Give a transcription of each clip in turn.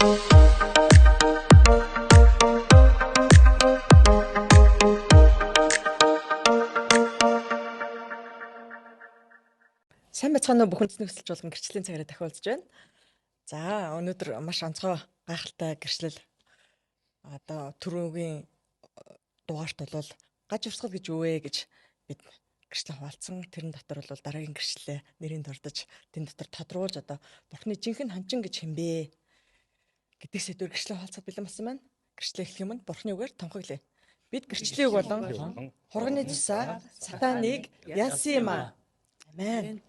Сайн бацгаана уу бүхэн нөхцөлж болгон гэрчлийн цагаараа тахиулж байна. За өнөөдөр маш онцгой гайхалтай гэрчлэл одоо түрүүгийн дугаарт бол гаж урсгал гэж юу вэ гэж бид гэрчлэн хуваалцсан. Тэрэн дотор бол дараагийн гэрчлэлээ нэрийн дурдж тэн дотор тодруулж одоо Бурхны жинхэнэ хончин гэж хэмбэ гэдэг сэдвээр гэрчлэн хуваалцах бэлэн болсон байна. Гэрчлээ эхлэх юм Бурхны үгээр тунхаглая. Бид гэрчлэлийг болон хурганы тусаа сатаныг ялсан юм аа. Амен.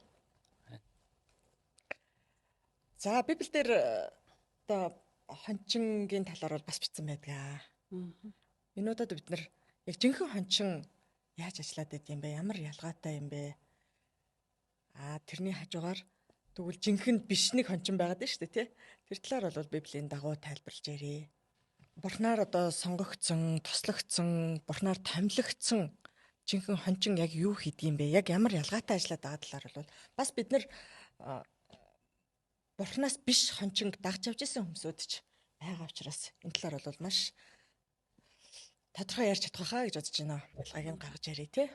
За Библиэлд одоо хончингийн талаар бас бичсэн байдаг. Энэ удаад бид нар яг жинхэнэ хончин яаж ажиллаад байд юм бэ? Ямар ялгаатай юм бэ? Тэрний хажуугаар тэгвэл жинхэнэ биш нэг хончин байгаад байна шүү дээ, тий? Тэр талаар бол Библийн дагуу тайлбарлаж ярив. Бурхнаар одоо сонгогдсон, тослогдсон, Бурхнаар томилогдсон жинхэнэ хончин яг юу хийдэг юм бэ? Яг ямар ялгаатай ажиллаад байгаа талаар бол бас бид нар Бурхнаас биш хончинг дагж явж исэн хүмүүсүүд ч байгаа учраас энэ талаар бол маш тодорхой ярьж чадах хаа гэж бодож байна. Ялгааг нь гаргаж ярив те.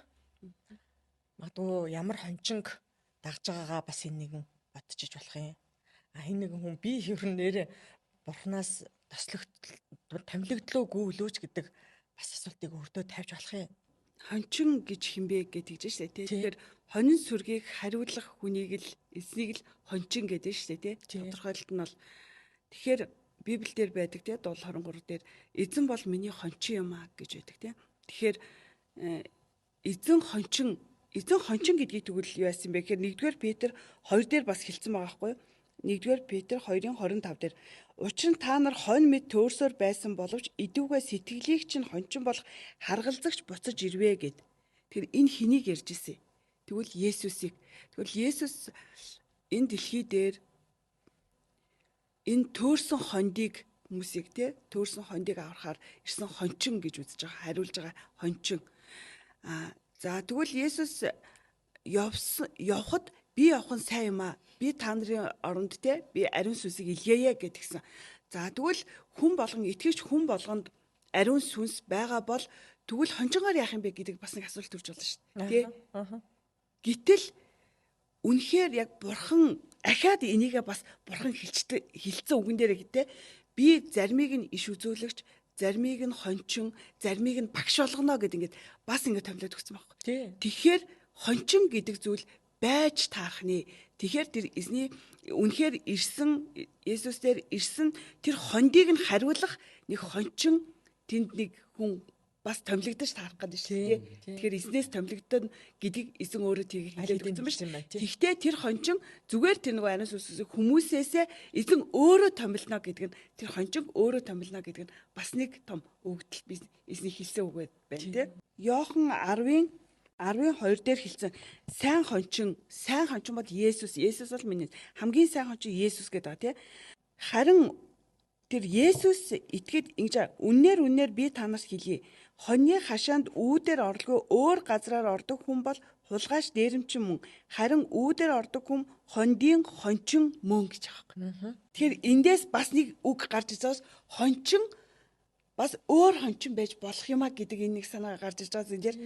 Магадгүй ямар хончинг дагж байгаагаа бас энэ нэгэн бодчих болох юм. Энэ нэгэн хүн би хэрхэн нэрэ Бурхнаас томилогдлоогүй лөөч гэдэг бас асуултыг өрдөө тавьж болох юм. Хончин гэж хинбэ гэдэг чинь шүү дээ. Тэгэхээр хонин сүргийг хариулах хүнийг л эснийг л хончин гэдэг шүү дээ. Тодорхойлолт нь бол тэгэхээр Библиэлд байдаг те 7:23 дээр эзэн бол миний хончин юм аа гэж байдаг те. Тэгэхээр эзэн хончин гэдгийг тэгвэл юу яасан бэ гэхээр 1-р Петр 2 дээр бас хэлсэн байгаа байхгүй юу? 1-р Петр 2:25 дээр учир нь та нар хонь мэд төөрсөөр байсан боловч идүүгээ сэтгэлийг чинь хончин болох харгалзагч буцаж ирвэ гэд. Тэгэхээр энэ хэнийг ярьж ирсэн? Тэгвэл Есүсийг. Тэгвэл Есүс энэ дэлхий дээр энэ төөрсөн хондийг хүмүүсийг те төөрсөн хондийг аврахаар ирсэн хончин гэж үзэж байгаа, хариулж байгаа хончин. За тэгвэл Есүс явхад би явах нь сайн юм аа. Би та нарын оронд те би ариун сүнсийг илгээе гэдгсэн. За тэгвэл хүн болгон итгэж хүн болгонд ариун сүнс байгаа бол тэгвэл хончингаар яах юм бэ гэдэг бас нэг асуулт төрж болно шүү дээ. Гэтэл үнэхээр яг бурхан ахаад энийгээ бас бурхан хэлцэн үгэн дээр гэдэг би заримыг нь иш үзүүлэгч, заримыг нь хончин, заримыг нь багш болгоно гэдэг ингээд бас ингээд томилоод өгсөн байхгүй. Тэгэхээр хончин гэдэг зүйл байж таарах нэ. Тэгэхээр тэр эзний үнэхээр ирсэн Есүс дээр ирсэн тэр хондийг нь хариулах нэг хончин тэнд нэг хүн бас томилогдож таарах гэдэг шүү дээ. Тэгэхээр эзнээс томилогдсон гэдгийг эзэн өөрөө тийг хэлээд өгсөн байна. Гэхдээ тэр хончин зүгээр тэр нэг ариун сүнсийг хүмүүсээсээ эзэн өөрөө томилно гэдэг нь тэр хончин өөрөө томилно гэдэг нь бас нэг том өгдөл би эзний хэлсэн үг байна тийм. Иохан 10:12 дээр хэлсэн сайн хончин бол Есүс бол миний хамгийн сайн хончин Есүс гэдэг байгаа тийм. Харин тэр Есүс итгэд ингэж үнээр би танаас хэлье. Хоньны хашаанд үүдээр орлого өөр газраар ордог хүн бол хулгайч дээрэмчин мөн. Харин үүдээр ордог хүн хондийн хончин мөн гэж байгаа. Тэгэхээр эндээс бас нэг үг гарч ирж байгаас хончин бас өөр хончин байж болох юм а гэдэг энэ нэг санаа гарч ирж байгаа зэнээр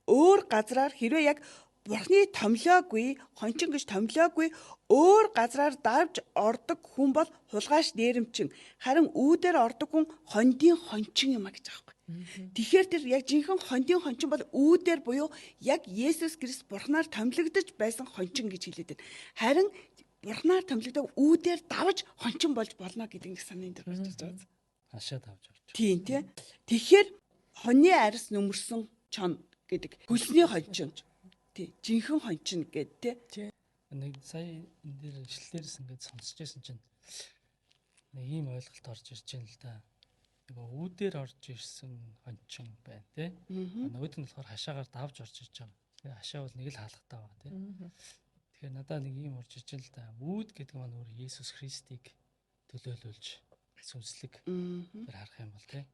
өөр газраар хэрвээ яг Бурхны томлоогүй, хончин гэж томлоогүй өөр газраар давж ордог хүн бол хулгайч дээрэмчин. Харин үүдээр ордог хүн хондийн хончин юм а гэж байгаа юм. Тэгэхээр тэр яг жинхэнэ хондийн хончин бол үүдээр буюу яг Есүс Христ Бурхнаар томилогдож байсан хончин гэж хэлээд байна. Харин Бурхнаар томилогдоод үүдээр давж хончин болж болно гэдэг нэг санаа энэ гарч ирж байгаа. Хашаа давж орж. Тийм. Тэгэхээр хоньны арьс нөмөрсөн чон гэдэг хөлсний хончин. Тий, жинхэнэ хончин гэдэг тий. Нэг сая энэ дээр ишлэлээрс ингээд сонсч байсан чинь нэг ийм ойлголт орж ирж байна л да. Нөгөө үүдээр орж ирсэн хончин байна тий. Нөгөөд нь болохоор хашаагаар давж орж ирж байгаа. Тэгээ хашаа бол нэг л хаалгатай байгаа тий. Тэгэхээр надад нэг ийм орж ирж байна л да. Үүд гэдэг маань өөр Есүс Христийг төлөөлүүлж сүнслэг тэр харах юм бол тий.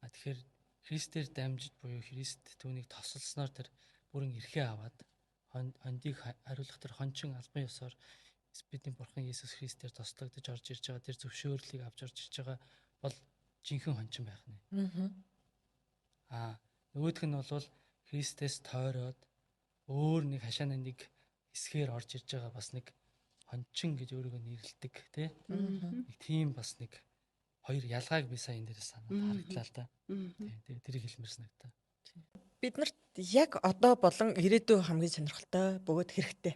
Тэгэхээр Христээр дамжиж буюу Христ түүнийг тосолсноор тэр бүрэн эрхээ аваад хондийг хариулах тэр хончин албан ёсоор бидний бурхан Иесус Христээр тослогдож орж ирж байгаа тэр зөвшөөрлийг авч орж ирж байгаа бол жинхэнэ хончин байх нэ. Нөгөөх нь бол Христэс тойроод өөр нэг хашааны нэг хэсгээр орж ирж байгаа бас нэг хончин гэж өөрийгөө нэрлэдэг тий. Нэг тийм бас нэг хоёр ялгааг би сайн энэ дээрээс санаад харагдлаа л да. Тэгээ тэрийг хэлмэрсэн агтаа. Биднэрт яг одоо болон ирээдүйн хамгийн сонирхолтой бөгөөд хэрэгтэй.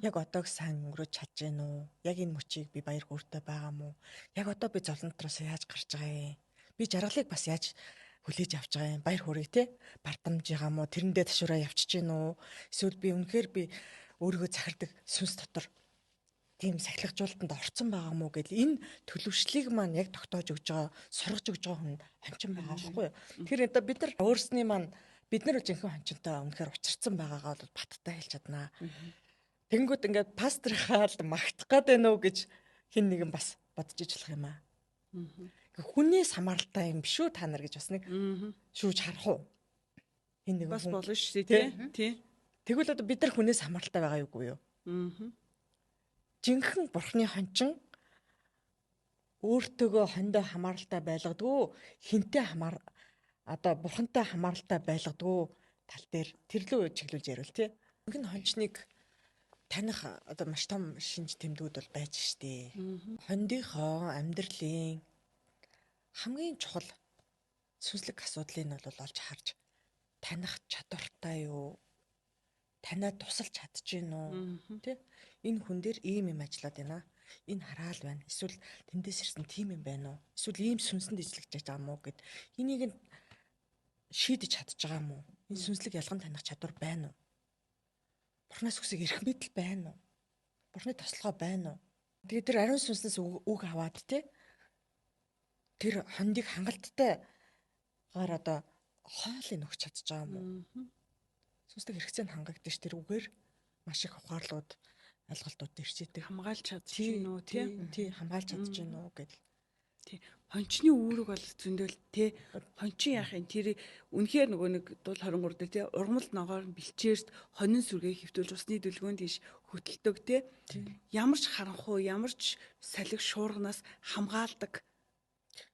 Яг одоог сайн өнгөрөөж чадж гэнэ үү? Яг энэ мөчийг би баяр хөөртэй байгаа мó? Яг одоо би золонтроос яаж гарч байгаа юм? Би жаргалыг бас яаж хүлээж авч байгаа юм? Баяр хөөрэй те? Бардамж байгаа мó? Тэрэндээ ташуураа явчихж гэнэ үү? Эсвэл би үнэхээр би өөрийгөө захирдаг сүнс дотор тийм сахилгажуулалтанд орцсон байгаа мó гэдэл энэ төлөвшлийг маань яг тогтоож өгж байгаа, сургаж өгж байгаа хүн хончин байгаа байхгүй юу? Тэгэхээр одоо бид нар өөрсний маань бид нар жинхэнэ хончинтой үнэхээр учирсан байгаагаа бол баттай хэлж чаднаа. Тэнгүүд ингээд пастрихаа л магтах гээд байна уу гэж хэн нэгэн бас бодож иж болох юм аа. Хүнээс хамааралтай юм биш үү та нар гэж бас нэг шүүж харах уу? Хэн нэгэн бас болно шүү дээ тий. Тэгвэл одоо бид нар хүнээс хамааралтай байгаа юугүй юу? Жинхэнэ бурхны хончин өөртөөгөө хондоо хамааралтай байлгадгүй хинтээ одоо бурхантай хамааралтай байлгадгүй тал дээр тэрлүү чиглүүлж ярил тий. Жинхэнэ хончныг таних одоо маш том шинж тэмдгүүд бол байж штэ. Хондийнхоо амьдралын хамгийн чухал сүнслэг асуудлыг нь бол олж харж таних чадвартай юу? Танаа тусалж чадчихэв үү? Тэ? Энэ хүн дээр ийм юм ажиллаад байна. Энэ хараал байна. Эсвэл тэндээс ирсэн тийм юм байна уу? Эсвэл ийм сүнсэнд ижлэгж байгаа мó гэд энийг нь шийдэж чадж байгаа мó? Энэ сүнслэг ялган таних чадвар байна уу? Бурхнаас үсэг эрх мэдэл байна уу? Бурхны тослогоо байна уу? Тэгээд тэр ариун сүнснээс үг аваад те тэр хондыг хангалттай-гаар одоо хоолыг өгч чадж байгаа юм уу? Сүнслэг хэрэгцээнд хангагдаж тэр үгээр маш их ухаарлууд ойлголтууд ирчээдэг. Хамгаалж чадж гин үү тий хамгаалж чадж гин үү гэдэл. Тий. Хончны үүрэг бол зөндөл тий. Хончин яах юм тэр үнэхээр нөгөө нэг дул 23 дээр тий ургамал ногоор бэлчээрт хонин сүргээ хөвтүүлж усны дүлгөөнд иш хөтэлдэг тий. Ямар ч харанхуй, ямар ч салхи шуурганаас хамгаалдаг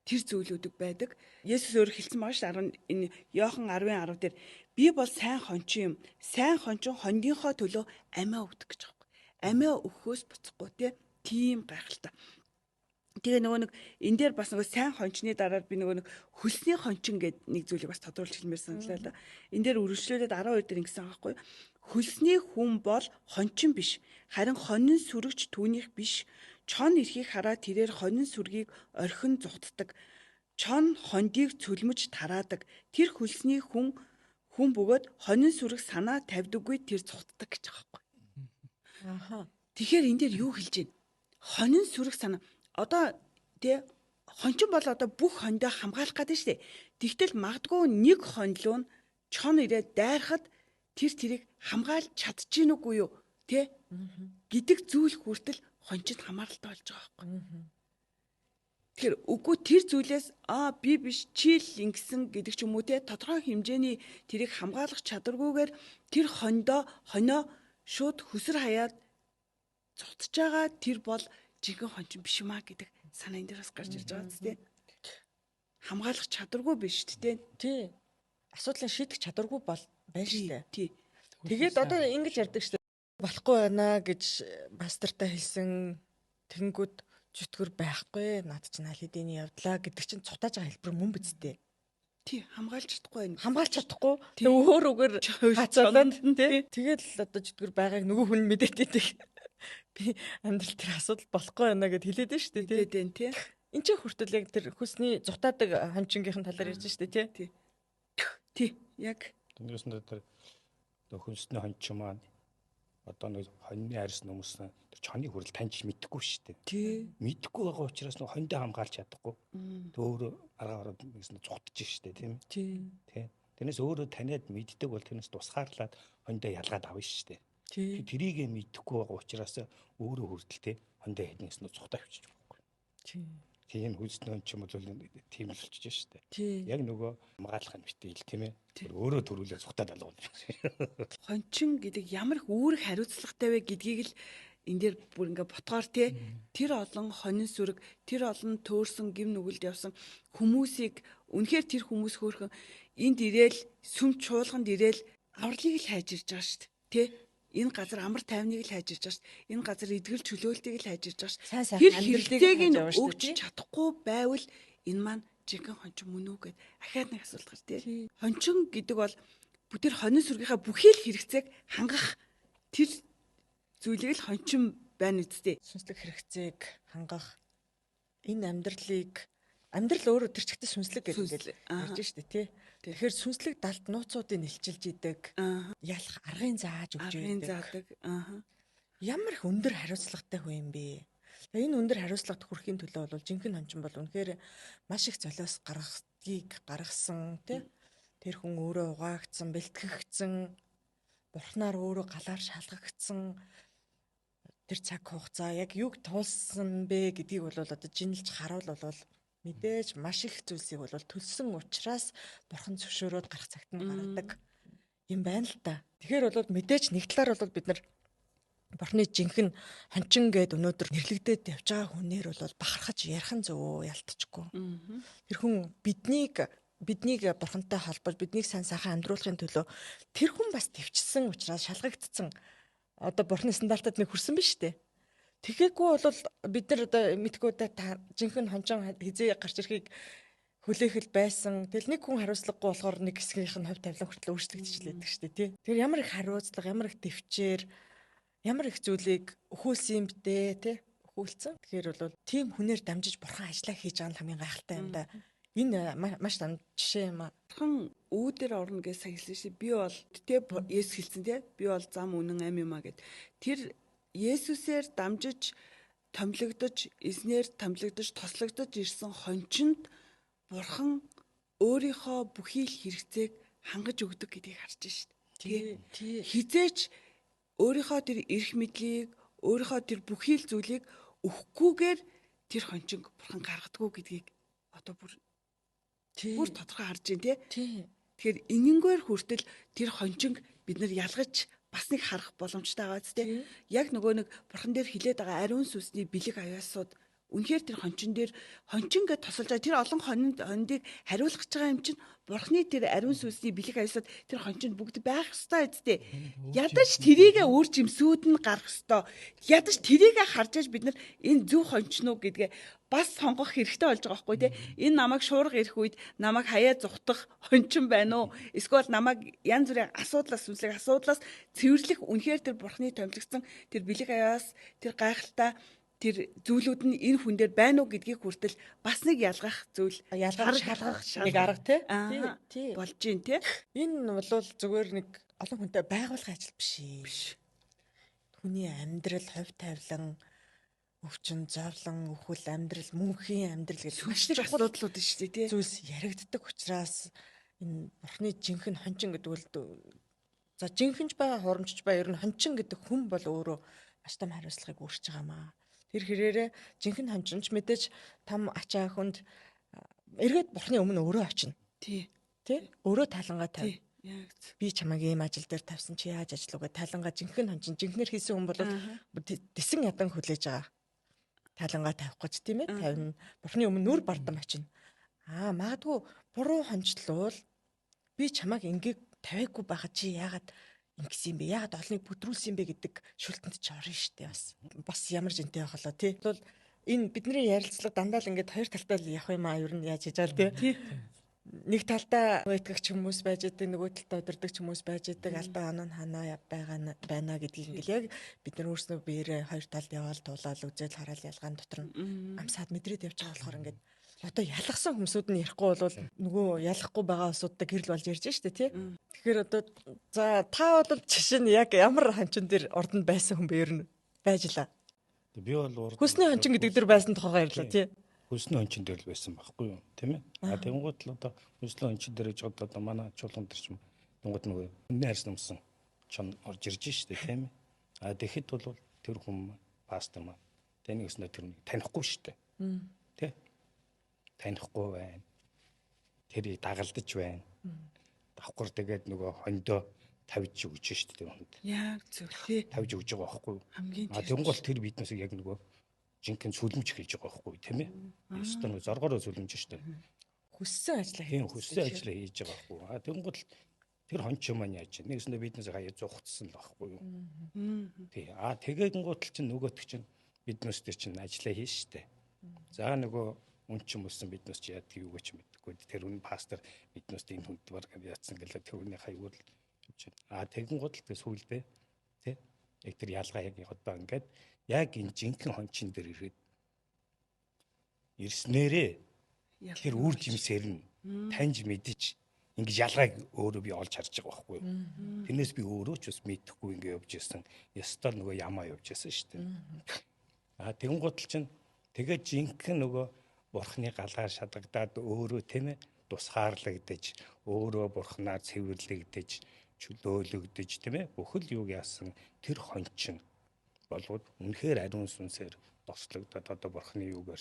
тэр зүйлүүдэг байдаг. Есүс өөр хэлсэн байгаа шүү дээ. Энэ Иохан 10:10 дээр би бол сайн хончин юм. Сайн хончин хондийнхоо төлөө амиа өгдөг гэж байгаа. Амиа өгөхөөс буцахгүй тийм гайхалтай. Тэгээ нөгөө нэг энэ дээр бас нөгөө сайн хончны дараа би нөгөө нэг хөлсний хончин гэдэг нэг зүйлийг бас тодруулж хэлмээр саналаа л да. Энэ дээр үргэлжлүүлээд 12 дээр ингэсэн байгаа байхгүй. Хөлсний хүн бол хончин биш. Харин хонин сүрэгч түүнийх биш. Чон эрхийг хараад тэрээр хонин сүргийг орхин зүхтдаг. Чон хондийг цөлмөж тараадаг. Тэр хөлсний хүн бөгөөд хонин сүрэг санаа тавьдаггүй тэр зүхтдаг гэж байгаа байхгүй. Тэгэхээр энэ дээр юу хэлж байна? Хонин сүрэг санаа одоо тий хончин бол одоо бүх хондоо хамгаалах гэдэг нь шүү дээ. Тэгтэл магадгүй нэг хонлоо нь чон ирээд дайрахад тэрийг хамгаалж чадчихэв нүггүй юу тий гэдэг зүйл хүртэл хончид хамааралтай болж байгаа байхгүй. Тэгэхээр үгүй тэр зүйлээс би биш чи л ингэсэн гэдэг ч юм уу тий тодорхой хэмжээний тэрийг хамгаалах чадваргүйгээр тэр хоноо шууд хөсөр хаяад цугтж байгаа тэр бол жинхэнэ хончин биш юм аа гэдэг санаа энэ дээрээс гарч ирж байгаа зү тий. Хамгаалах чадваргүй биш тий. Тий. Асуудлыг шийдэх чадваргүй бол байна шүү дээ. Тий. Тэгээд одоо ингэж ярьдаг шүү дээ. Болохгүй байна гэж пастортай хэлсэн тэгэнгүүт зүтгэр байхгүй над чинь аль хэдийн явдлаа гэдэг чинь цутааж байгаа хэлбэр мөн биз дээ. Тий, хамгаалж чадахгүй байна. Хамгаалж чадахгүй. Тэгээ өөр үгээр хацаалаад тий. Тэгээд л одоо зүтгэр байгааг нөгөө хүн мэдээд идэг. Би амьдрал тэр асуудал болохгүй байна гэд хэлээд нь шүү дээ тий. Хэлээд тий. Энд чинь хүртэл яг тэр хүсний зутаадаг хончингийнхэн талаар ярьж шүү дээ тий. Тий. Яг тэнгэрээс нь тэр хүнсний хончин маань одоо нэг хоньны арьс нөмсөн тэр чоны хүрэл таньж мэдэхгүй шүү дээ. Тий. Мэдэхгүй байгаа учраас нөө хондоо хамгаалж чадахгүй. Өөрөө аргаа ороод нэгсэн зугтж шүү дээ тийм. Тий. Тэрнээс өөрөө таниад мэддэг бол тэрнээс тусгаарлаад хондоо ялгаад авна шүү дээ. Тий. Тэрийг мэдэхгүй байгаа учраас өөрөө хүртэл тий хондоо хэднээс нь зугтаа авчиж байгаа. Тий. Тийм хүнсний хончин бол тийм л болчихж шүү дээ. Тий. Яг нөгөө хамгаалахын битэл тийм ээ. Өөрөө төрүүлээ зугтаад алгана. хончин гэдэг ямар их үүрэг хариуцлагатай вэ гэдгийг л энэ дээр бүр ингээ ботгоор те тэр олон хонин сүрэг, тэр олон төөрсөн гим нүгэлд явсан хүмүүсийг үнэхээр тэр хүмүүс хөөрхөн энд ирээл сүм чуулганд ирээл авралыг л хайж ирж байгаа шүү дээ. Тэ энэ газар амар тайвныг л хайж ирж байгаа шүү дээ. Энэ газар эдгэл чөлөөлтийг л хайж ирж байгаа шүү дээ. Тэр хэрэгтэйг нь өгч чадахгүй байвал энэ маань жинхэнэ хончин мөн үү гэд ахаад нэг асуулт гар тий. Хончин гэдэг бол бүтээр хонин сүргийнхаа бүхий л хэрэгцээг хангах тэр зүйлийг л хончин байна үсттэй. Сүнслэг хэрэгцээг хангах энэ амьдрал өөрөө тэр чигтээ сүнслэг гэдэг ярьж штэ тий. Тэгэхээр сүнслэг далд нууцуудыг нэлчилж идэг. Ялах аргын зааж өгч идэг. Ямар их өндөр хариуцлагатай хүн юм бэ? Энэ өндөр хариуцлагад хүрэхийн төлөө бол жинхэнэ хончин бол үнэхээр маш их золиос гаргасан тий. Тэр хүн өөрөө угаагдсан, бэлтгэгдсэн, бурхнаар өөрөө галаар шалгагдсан. Тэр цаг хугацаа яг юг туулсан бэ гэдгийг бол одоо жинэлж харуул бол мэдээж маш их зүйлсийг бол төлсөн учраас бурхан зөвшөөрөөд гарах цагт нь гаргадаг юм байна л да. Тэгэхээр бол мэдээж нэг талаар бол бид нар бурхны жинхэнэ хончин гэд өнөөдөр нэрлэгдээд явж байгаа хүнээр бол бахархаж ярих нь зөв ялтчихгүй. Тэр хүн биднийг бурхантай холбож биднийг сайн сайхан амьдруулахын төлөө тэр хүн бас төвчсөн учраас шалгагдсан. Одоо бурхны стандартад нэг хүрсэн биз дээ. Тэгэхгүй бол бид нар одоо мэдгүй та жинхэнэ хончин хизээ гарч ирэхийг хүлээх л байсан. Тэгэл нэг хүн хариуцлагагүй болохоор нэг хэсгийнх нь хувь тавилан хүртэл өөрчлөгдөж лээдэг шүү дээ тий. Тэр ямар их хариуцлага, ямар их төвчээр, ямар их зүйлийг өхүүлсэн юм бэ тий. Өхүүлсэн. Тэгэхээр бол тийм хүнээр дамжиж бурхан ажиллаа хийж байгаа нь хамгийн гайхалтай юм да. Энэ маш том жишээ юм аа. Бурхан үүдээр орно гэж саялсан шээ. Би бол тэ Есүс хэлсэн тий. Би бол зам үнэн амь юм аа гэд. Тэр Есүсээр дамжиж томилогдож, эзнэр томилогдож, тослогдож ирсэн хончинд бурхан өөрийнхөө бүхий л хэрэгцээг хангаж өгдөг гэдгийг харж шít. Тэгээ хизээч өөрийнхөө тэр эрх мэдлийг, өөрийнхөө тэр бүхий л зүйлийг өгөхгүйгээр тэр хончин бурхан гаргадаггүй гэдгийг одоо бүр тодорхой харж байна тий. Тэгэхээр энэнгээр хүртэл тэр хончин бид нар ялгаж бас нэг харах боломжтой байгаа зү. Яг нөгөө нэг бурхан дээр хилээд байгаа ариун сүнсний бэлэг аяасууд үнэхээр тэр хончин дээр хончин гэж тосолж байгаа тэр олон хондыг хариулах гэж байгаа юм чинь бурханы тэр ариун сүнсний бэлэг аяасууд тэр хончинд бүгд байх ёстой зү. Ядаж тэрийгэ үр жимсүүд нь гарах ёстой. Ядаж тэрийгэ харж аж бид нар энэ зөв хончин уу гэдгээ бас сонгох хэрэгтэй болж байгаа байхгүй тий. Энэ намайг шуурга ирэх үед намайг хаяа зүхтах хончин байна уу? Эсвэл намайг янз бүрийн асуудлаас цэвэрлэх үнэхээр тэр бурхны томилогдсон тэр бэлэг аяас тэр гайхалтай тэр зүйлүүд нь энэ хүн дээр байна уу гэдгийг хүртэл бас нэг ялгах зүйл шалгах нэг арга тий болж гин тий. Энэ бол зүгээр нэг олон хүнтэй байгуулгын ажил биш. Хүний амьдрал, хувь тавилан, өвчин, зовлон, өхөл амьдрал, мөнхийн амьдрал гэж маш их асуудлууд нь шүү дээ тий. Зүйлс яригддаг учраас энэ бурхны жинхэнэ хончин гэдэг бол за жинхэнэж байгаа хурамчж байгаа ер нь хончин гэдэг хүн бол өөрөө маш том хариуцлагыг өөрчж байгаа маа. Тэр хэрээрээ жинхэнэ хончинч мэдээж там ачаа хүнд эргээд бурхны өмнө өөрөө очино. Тий. Өөрөө талангаа тавь. Би чамайг ийм ажил дээр тавьсан чи яаж ажиллагаа талангаа жинхэнэ хончин жинхнэр хийсэн хүн бол дэсэн ядан хүлээж байгаа. Талангаа тавих гэж тийм ээ тавина. Бурхны өмнө нүр бардам очино. Магадгүй буруу хончлуул би чамайг ингээд тавиагүй байхад чи яагаад ингэсэн юм бэ? Яагаад олныг бүдрүүлсэн юм бэ гэдэг шүлтэнд ч орно шүү дээ бас ямар жинтэй байх болоо тий. Бол энэ бидний ярилцлага дандаа л ингээд хоёр талтай л явах юм аа ер нь яаж хийж байгаа л тий. Нэг талдаа итгэгч хүмүүс байж идэг, нөгөө талдаа удирдагч хүмүүс байж идэг, алдаа оноо ханаа байна гэдгийг ингээл яг бид нар өөрснөө биеэрээ хоёр талд яваал туулаад үзэл хараал ялгаан дотор нь амсаад мэдрээд явж байгаа болохоор ингээд одоо ялгсан хүмүүсүүд нь ярихгүй бол нөгөө ялахгүй байгаа асуудтай гэрэл болж ярьж штэ тий. Тэгэхээр одоо за та бол жишээ нь яг ямар хончин дээр ордонд байсан хүн бэ ер нь байжлаа. Би бол хүсний хончин гэдэг дээр байсан тухайгаа ярьлаа тий. Хүсний хончин дээр л байсан байхгүй юу тийм ээ. Тэнгууд л одоо хүсний хончин дээр гэж одоо манай чуулган дээр ч юм тэнгууд нөгөө нэрс нэмсэн чон орж ирж штэ тийм ээ. Тэгэхэд бол тэр хүн пастор маа тэнийг өснө тэр танихгүй штэ. Тэ танихгүй байна. Тэрийг дагалдаж байна. Давхар тэгээд нөгөө хондоо тавьж өгч шүү дээ хүнд. Яг зөв тий. Тавьж өгж байгаа байхгүй юу? Хамгийн Тэнгуул тэр биднээс яг нөгөө жинхэнэ сүлэмж эхэлж байгаа байхгүй юу, тийм ээ? Ёстой нэг зоргоороо сүлэмж шүү дээ. Хүссэн ажиллаа Тийм хүссэн ажиллаа хийж байгаа байхгүй юу? Тэнгуул тэр хонч маань яаж чинь нэгсэндээ биднээс хаяа зугтсан л байхгүй юу? Тий. Тэгээгэн чинь нөгөөт чинь биднээс тэр чинь ажиллаа хийн штэ. За нөгөө үн чинь болсон биднээс чи яадаг юу гэж мэдэхгүй. Тэр үн пастор биднээс энэ хүнд баг яатсан гэлээ тэр үний хаяуул чинь. Тэгэн гол тэр сүулдэ тий. Яг тэр ялгаа яг одоо ингээд яг энэ жинхэнэ хончин дээр ирээд ирснээрээ тэр үр жимсээр нь таньж мэдэж ингэж ялгааг өөрөө би олж харж байгаа байхгүй юу. Тэрнээс би өөрөө ч бас мэдэхгүй ингэ явж байсан. Ястал нөгөө ямаа явж байсан шүү дээ. Тэгэн гутал чинь тэгээд жинхэнэ нөгөө бурхны галаар шадагдаад өөрөө тийм ээ тусгаарлагдаж өөрөө бурхнаар цэвэрлэгдэж чөлөөлөгдөж тийм ээ бүхэл юуг яасан тэр хончин болоод үнэхээр ариун сүнсээр тослогдоод одоо бурхны юугаар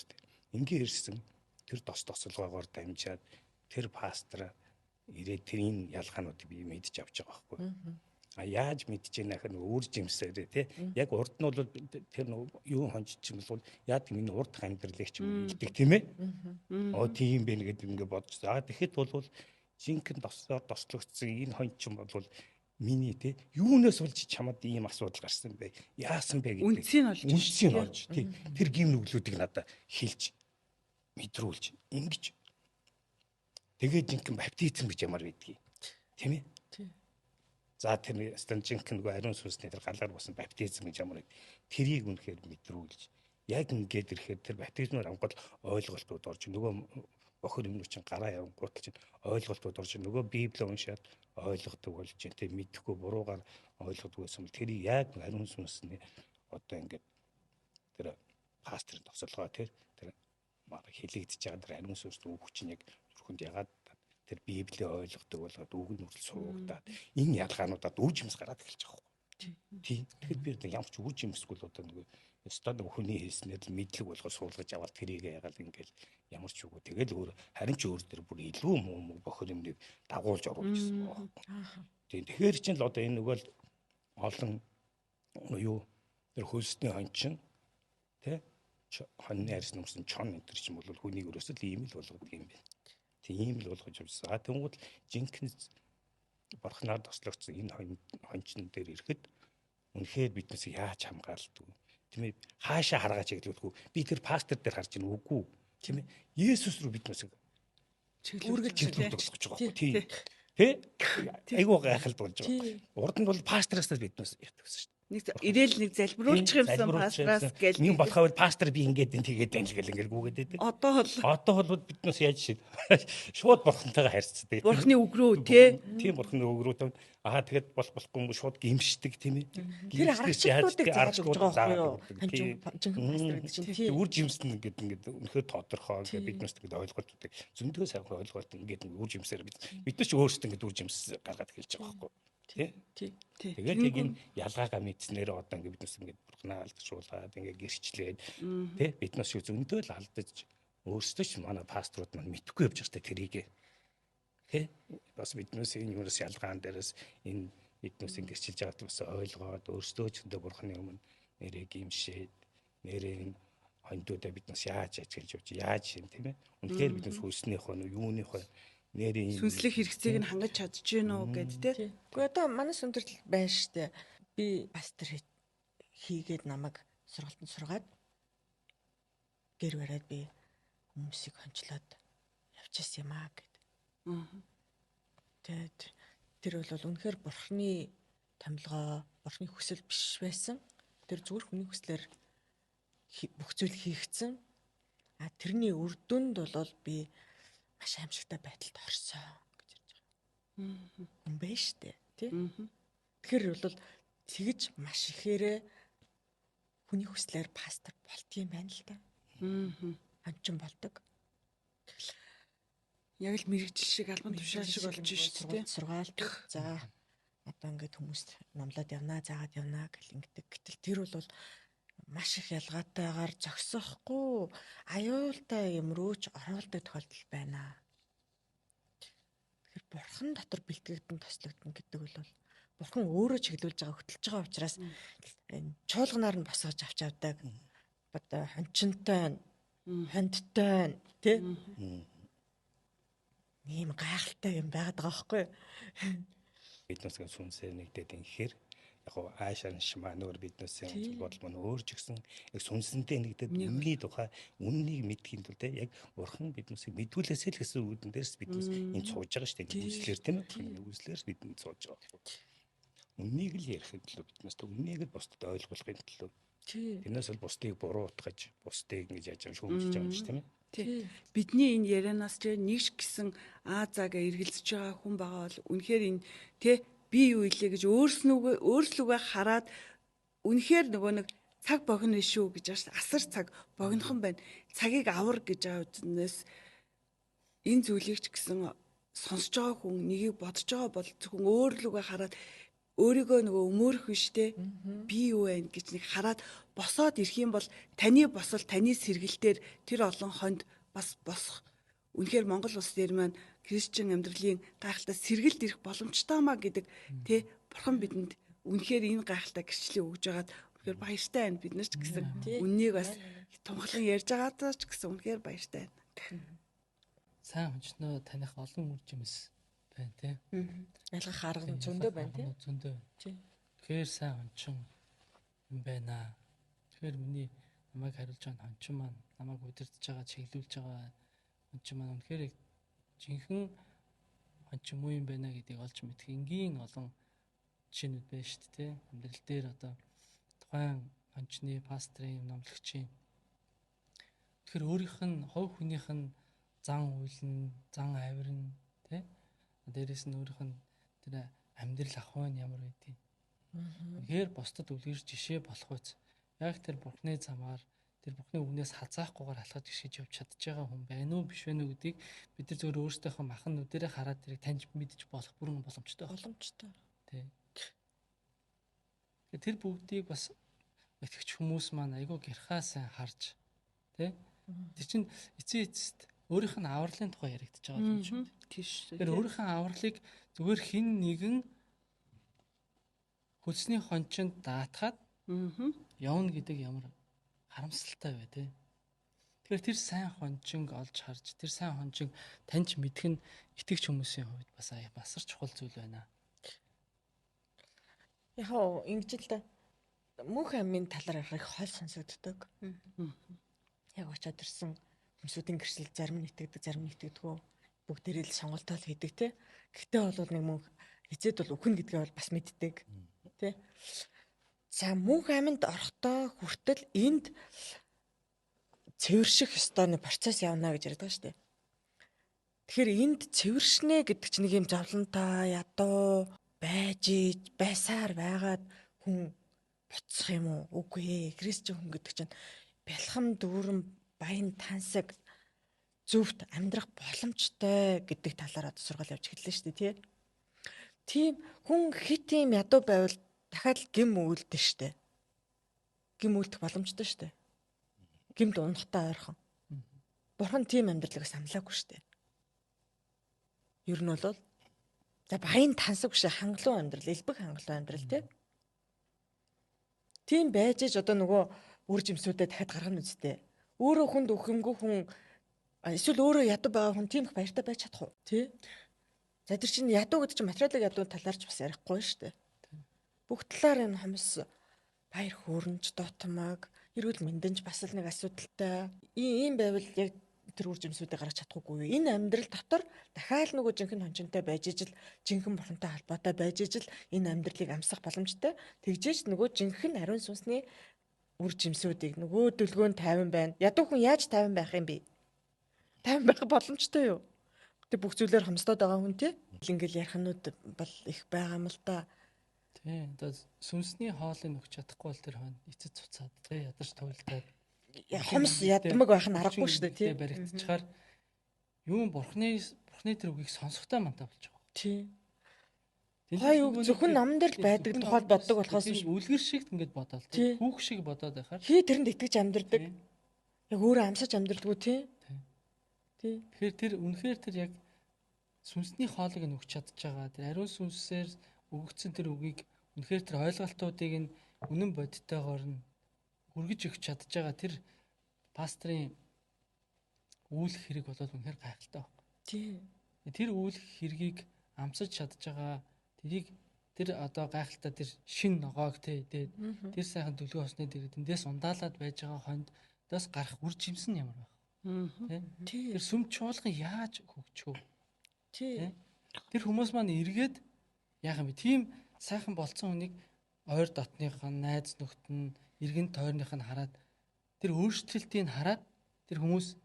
ингээ ирсэн тэр тослогоогоор дамжаад тэр пастор ирээд тэрийн ялгаануудыг би мэдж авч байгаа байхгүй. Яаж мэдж яах нь өөр жимсээр тий яг урд нь бол тэр юу хонч чинь бол яадаг миний урд амьдралыг ч юм илдэг тийм ээ. Тийм бэ гэдэг ингээ бодож. Тэгэхэд бол жинхэнэ тослогдсон энэ хонч чинь бол миний тий юунаас болж чамд ийм асуудал гарсан бэ? Яасан бэ гэдэг. Үнсийг олж тий тэр гим нүглүүдийг надад хэлж мэдрүүлж ингэж тэгээд жинхэнэ баптизм гэж ямар байдгийг тийм ээ. За тэр жинхэнэ нөгөө ариун сүнсний тэр галаар басан баптизм гэж ямар байд. Тэрийг үнэхээр мэдрүүлж яг ингээд ирэхээр тэр баптизмаар ангал ойлголтууд орж нөгөө бохор юм чинь гараа явангууд чинь ойлголтууд орж нөгөө библийг уншаад ойлгодог болж чинь тийм мэдхгүй буруугаар ойлгодог байсан бол тэрийг яг ариун сүнсний одоо ингээд тэр пасторын тосолгоо тэр хэлэгдэж байгаа тэр ариун сүнсний үг чинь яг зүрхэнд ягаад тэр библийг ойлгодог болоод үг нь үрэл суугадаад энэ ялгаануудад үр жимс гараад эхэлж байгаа юм. Тийм. Тэгэхээр би ямар ч үр жимсгүй л одоо нөгөө стад хүний хэлснээр л мэдлэг болгож суулгаж аваад тэрийг ягаал ингээл ямар ч үгүй. Тэгэл өөр харин ч өөр төр бүр илүү муу бохор юмныг дагуулж оруулж ирсэн байна. Тийм. Тэгэхээр чинь л одоо энэ нөгөө л олон юу тэр хөлсний хон чинь тий хоньны арьс нөмсөн чон энэ төр чинь бол хүнийг өрөөсөл ийм л болгодог юм байна. Тийм л болгож авсан. Тэнгууд жинхэнэ бурхнаар тослогдсон энэ хончин дээр ирэхэд үнэхээр биднээс яаж хамгаалдаг вэ? Тийм ээ хаашаа харгаач гэдэггүй. Би тэр пастор дээр харж ийн үгүй. Тийм ээ Есүс рүү биднээс үргэлж болгож байгаа. Тийм. Тэ? Айгуу гайхалтай болж байгаа. Урд нь бол пастораас биднээс ятгсан шүү дээ. Нэг ирээл нэг залбируулчих юмсан пастраас гэж юм болохоо пастор би ингээд тэгээд байна л гэл ингээд гүгээд байдаг. Одоо бол биднээс яаж шууд бурхантайгаа харьцдаг. Бурхны үг рүү тий. Тийм бурхны үг рүү тэгээд болохгүй шууд гимшдэг тийм ээ. Тэр аргачлалуудыг зааж өгч байгаа байхгүй юу? Жинхэнэ пастор гэдэг чинь тий. Үр жимсэн ингээд үнэхээр тодорхой ингээд биднээс тэгээд ойлголтуудыг зөндөө сайхан ойлголт ингээд үр жимсээр бид ч өөрсдөө ингээд үр жимс гаргаад хэлж байгаа байхгүй юу? Тий. Тэгээд яг энэ ялгаагаа мэдснээр одоо ингээд биднес ингээд бурхнаа алдчихуулаад ингээд гэрчлээд тий биднес шүү зөндөө л алдаж өөрсдөө ч манай пасторууд маань мэдхгүй явж байгаа тэрийг тий бас биднес энэ юунаас ялгаан дээрээс энэ биднес ингээд гэрчилж байгаад бас ойлгоод өөрсдөө ч зөндөө бурхны өмнө нэрээ гимшээд нэрээ хондуудаа биднес яаж ажиглаж явж яаж шин тийм ээ үнэхээр биднес хөлснийхөө юуныхоо нэрийн сүнслэг хэрэгцээг нь хангаж чадж гин үү гэд тий. Гэхдээ одоо манай сүндэрлэл байна штэ. Би пастор хийгээд намайг сургалтанд сургаад гэр бариад би хүмүүсийг хончлоод явчихсан юм аа гэд. Тэгээд тэр бол үнэхээр бурхны томилгоо, бурхны хүсэл биш байсан. Тэр зүгээр хүний хүслээр бүх зүйл хийгдсэн. Тэрний үр дүнд бол би маш аимшигтай байдалд орсон гэж ярьж байгаа. Юм байна штэ, тий? Тэгэхээр бол тэгж маш ихээрээ хүний хүслээр пастор болдгийм байна л да. Хончин болдог. Яг л мэрэгжил шиг албан тушаал шиг болж штэ тий. Сургаалт. За одоо ингээд хүмүүст номлоод явнаа, заагаад явнаа гэл ингэдэг. Гэтэл тэр бол маш их ялгаатайгаар зогсохгүй аюултай юм руу ч оруулдаг тохиолдол байна. Тэгэхээр бурхан дотор бэлтгэгдэн тослогдно гэдэг бол Бурхан өөрөө чиглүүлж байгаа хөтлөж байгаа учраас энэ чуулганаар нь босгож авч авдаг. Одоо хончинтой, хондтой тий ийм гайхалтай юм байгаад байгаа байхгүй юу? Биднээс сүнсээр нэгдээд инхээр яг гоо аашаа шимаа нөр биднээс бодол мөн өөр ч гэсэн яг сүнсэндээ нэгдээд үнний тухай үннийг мэдхийн тулд яг бурхан биднээс мэдгүүлээсэй л гэсэн үгдэн дээрс биднээс энэ сууж байгаа шүү дээ. Үзлэр тийм үү? Үзлэр бидэнд сууж байгаа. Үннийг л ярихын төлөө биднээс үннийг л бусдад ойлгуулахын төлөө. Тэрнээс л бусдыг буруу утгаж, бусдыг ингэж яаж шүүмжиж байгаа юм шүү тийм ээ. Бидний энэ ярианаас ч нэгш гисэн заага эргэлзэж байгаа хүн байгаа бол үнэхээр энэ тэ би юу илээ гэж өөрслөгөө хараад үнэхээр нөгөө нэг цаг богино шүү гэж байгаа шүү. Асар цаг богинохон байна. Цагийг авар гэж байгаа үзнээс энэ зүйлийг ч гэсэн сонсож байгаа хүн нэгийг бодож байгаа бол зөвхөн өөрлөгөө хараад өөрийгөө нөгөө өмөөрөх биштэй би юу вэ гэж нэг хараад босоод ирэх юм бол таны босол таны сэргэлтээр тэр олон хонд бас босох. Үнэхээр Монгол улс дээр маань христчэн амьдралын гайхалтай сэргэлт ирэх боломжтой маа гэдэг тэ бурхан бидэнд үнэхээр энэ гайхалтай гэрчлэлийг өгж байгаад үнэхээр баяртай байна. Бид нар ч гэсэн үннийг бас тунхаглан ярьж байгаадаа ч гэсэн үнэхээр баяртай байна. Сайн хончноо таних олон үр жимс байна тий. Ялгах арга нь зөндөө байна тий. Зөндөө. Тий. Тэгэхээр сайн хончин юм байна. Тэгэхээр миний намайг хариулж байгаа хончин маань намайг удирдах байгаа, чиглүүлж байгаа хончин маань үнэхээр жинхэнэ хончин муу юм байна гэдгийг олж мэдэх энгийн олон жишээнүүд байна шүү дээ тий. Амьдрал дээр одоо тухайн хончны пастрын номлогчийн тэгэхээр өөрийнх нь хов хүнийх нь зан үйлэн, зан авирн тий. Дээрээс нь өөрийнх нь тэр амьдрал ахуй нь ямар байдгийг. Тэгэхээр бусдад үлгэрч жишээ болох үз. Яг тэр бурхны замаар тэр бурхны үгнээс хазаахгүйгээр алхаж гიშгэж явж чадж байгаа хүн байна уу биш вэ гэдгийг бид нар зөвхөн өөрсдийнхөө махан нүдэрээ хараад тэрийг таньж мэдж болох бүрэн боломжтой. Тий. Тэр бүгдийг бас итгэж хүмүүс маань айгүй гэрхаа сайн харж тий. Тэр чинь эцээ эцэст өөрийнх нь авралын тухай яригдчихэж байгаа юм шиг. Тийш. Тэр өөрийнхөө авралыг зүгээр хин нэгэн хөлсний хончинд даатгаад явна гэдэг ямар харамсалтай бай тээ. Тэгэхээр тэр сайн хончинг олж харж, тэр сайн хончинг таньж мэдэх нь итгэж хүмүүсийн хувьд бас асар чухал зүйл байна. Яг ингэж л да мөнх амын талаар их хол сонсогддог. Яг очиад ирсэн хүмүүсийн гэрчлэл зарим нь итгэдэг, зарим нь итгэдэггүй. Бүгдээрээ л сонголтоо л хийдэг те. Гэхдээ бол нэг мөнх эцэд бол үхэн гэдгээ бол бас мэддэг. Тэ. За мөнх аминд орохдоо хүртэл энд цэвэрших ёстой нэг процесс явна гэж яриад байгаа шүү дээ. Тэгэхээр энд цэвэршнэ гэдэг чинь нэг юм зовлонтой, ядуу байсаар байгаад хүн буцах юм уу? Үгүй ээ. Христчэн хүн гэдэг чинь бэлхам дүүрэн баян тансаг зөвхт амьдрах боломжтой гэдэг талаар одоо сургаал явж эхэллээ шүү дээ, тий. Тийм хүн хит тийм ядуу байвал дахиад гим үйлдэн шүү дээ. Гим үйлдэх боломжтой шүү дээ. Гимд унахтай ойрхон. Бурхан тийм амьдралыг самлаагүй шүү дээ. Ер нь бол за баян тансаг биш хангалуун амьдрал, элбэг хангалуун амьдрал тий. Тийм байж аж одоо нөгөө үр жимсүүдэд дахиад гаргана үстэй. Өөрөө хүнд өхөнгөө хүн эсвэл өөрөө ядуу байгаа хүн тийм их баяртай байж чадах уу? Тий? За тэр чинь ядуу гэдэг чинь материалын ядуу талаарч бас ярихгүй шүү дээ. Бүх талаар энэ хомс баяр хөөрөнж, дотмаг, эрүүл мэндэнж бас л нэг асуудалтай. Ийм байвал яг тэр үр жимсүүдийг гаргаж чадахгүй. Энэ амьдрал дотор дахиад нөгөө жинхэнэ хончинтай байж ижил, жинхэнэ бурхантай холбоотой байж ижил энэ амьдралыг амсах боломжтой. Тэгжээч нөгөө жинхэнэ ариун сүнсний үр жимсүүдийг нөгөө дүлгөөнд тайван байна. Ядуу хүн яаж тайван байх юм бэ? Тайван байх боломжтой юу? Тэг бүх зүйлээр хомсдоод байгаа хүн тий. Ингээл ярихнууд бол их байгаа юм л да. Тий. Одоо сүнсний хоолыг өгч чадахгүй бол тэр хойно эцэд цуцаад тий ядарч туйлдаад хомс ядмаг байх нь аргагүй шүү дээ тий. Баригдчихаар юм бурхны тэр үгийг сонсохтой мантаа болж байгаа. Тий. Хай үг зөвхөн номон дээр л байдаг тухайд боддог болохоос үлгэр шиг ингэж бодоол тий. Хүүх шиг бодоод байхаар хий тэрэнд итгэж амьдрдаг. Яг өөрөө амсаж амьдрдаггүй тий. Тий. Тэгэхээр тэр үнэхээр тэр яг сүнсний хоолыг нь өгч чадж байгаа. Тэр ариун сүнсээр өгөгдсөн тэр үгийг үнэхээр тэр ойлголтуудыг нь үнэн бодиттойгоор нь хүргэж өгч чадж байгаа тэр пастрын үйл хэрэг болоод үнэхээр гайхалтай байна. Тий. Тэр үйл хэргийг амсаж чадж байгаа тэр одоо гайхалтай тэр шин ногоог тэр сайхан дүлгөө осны дэргэд эндээс ундаалаад байж байгаа хондоос гарах үр жимс нь ямар байх. Тий. Тэр сүм чуулган яаж хөгжөө. Тий. Тэр хүмүүс маань эргээд яах юм бэ? Тийм сайхан болцсон хүнийг ойр дотных нь найз нөхд нь иргэн тойрных нь хараад тэр өөрчлөлтийг хараад тэр хүмүүс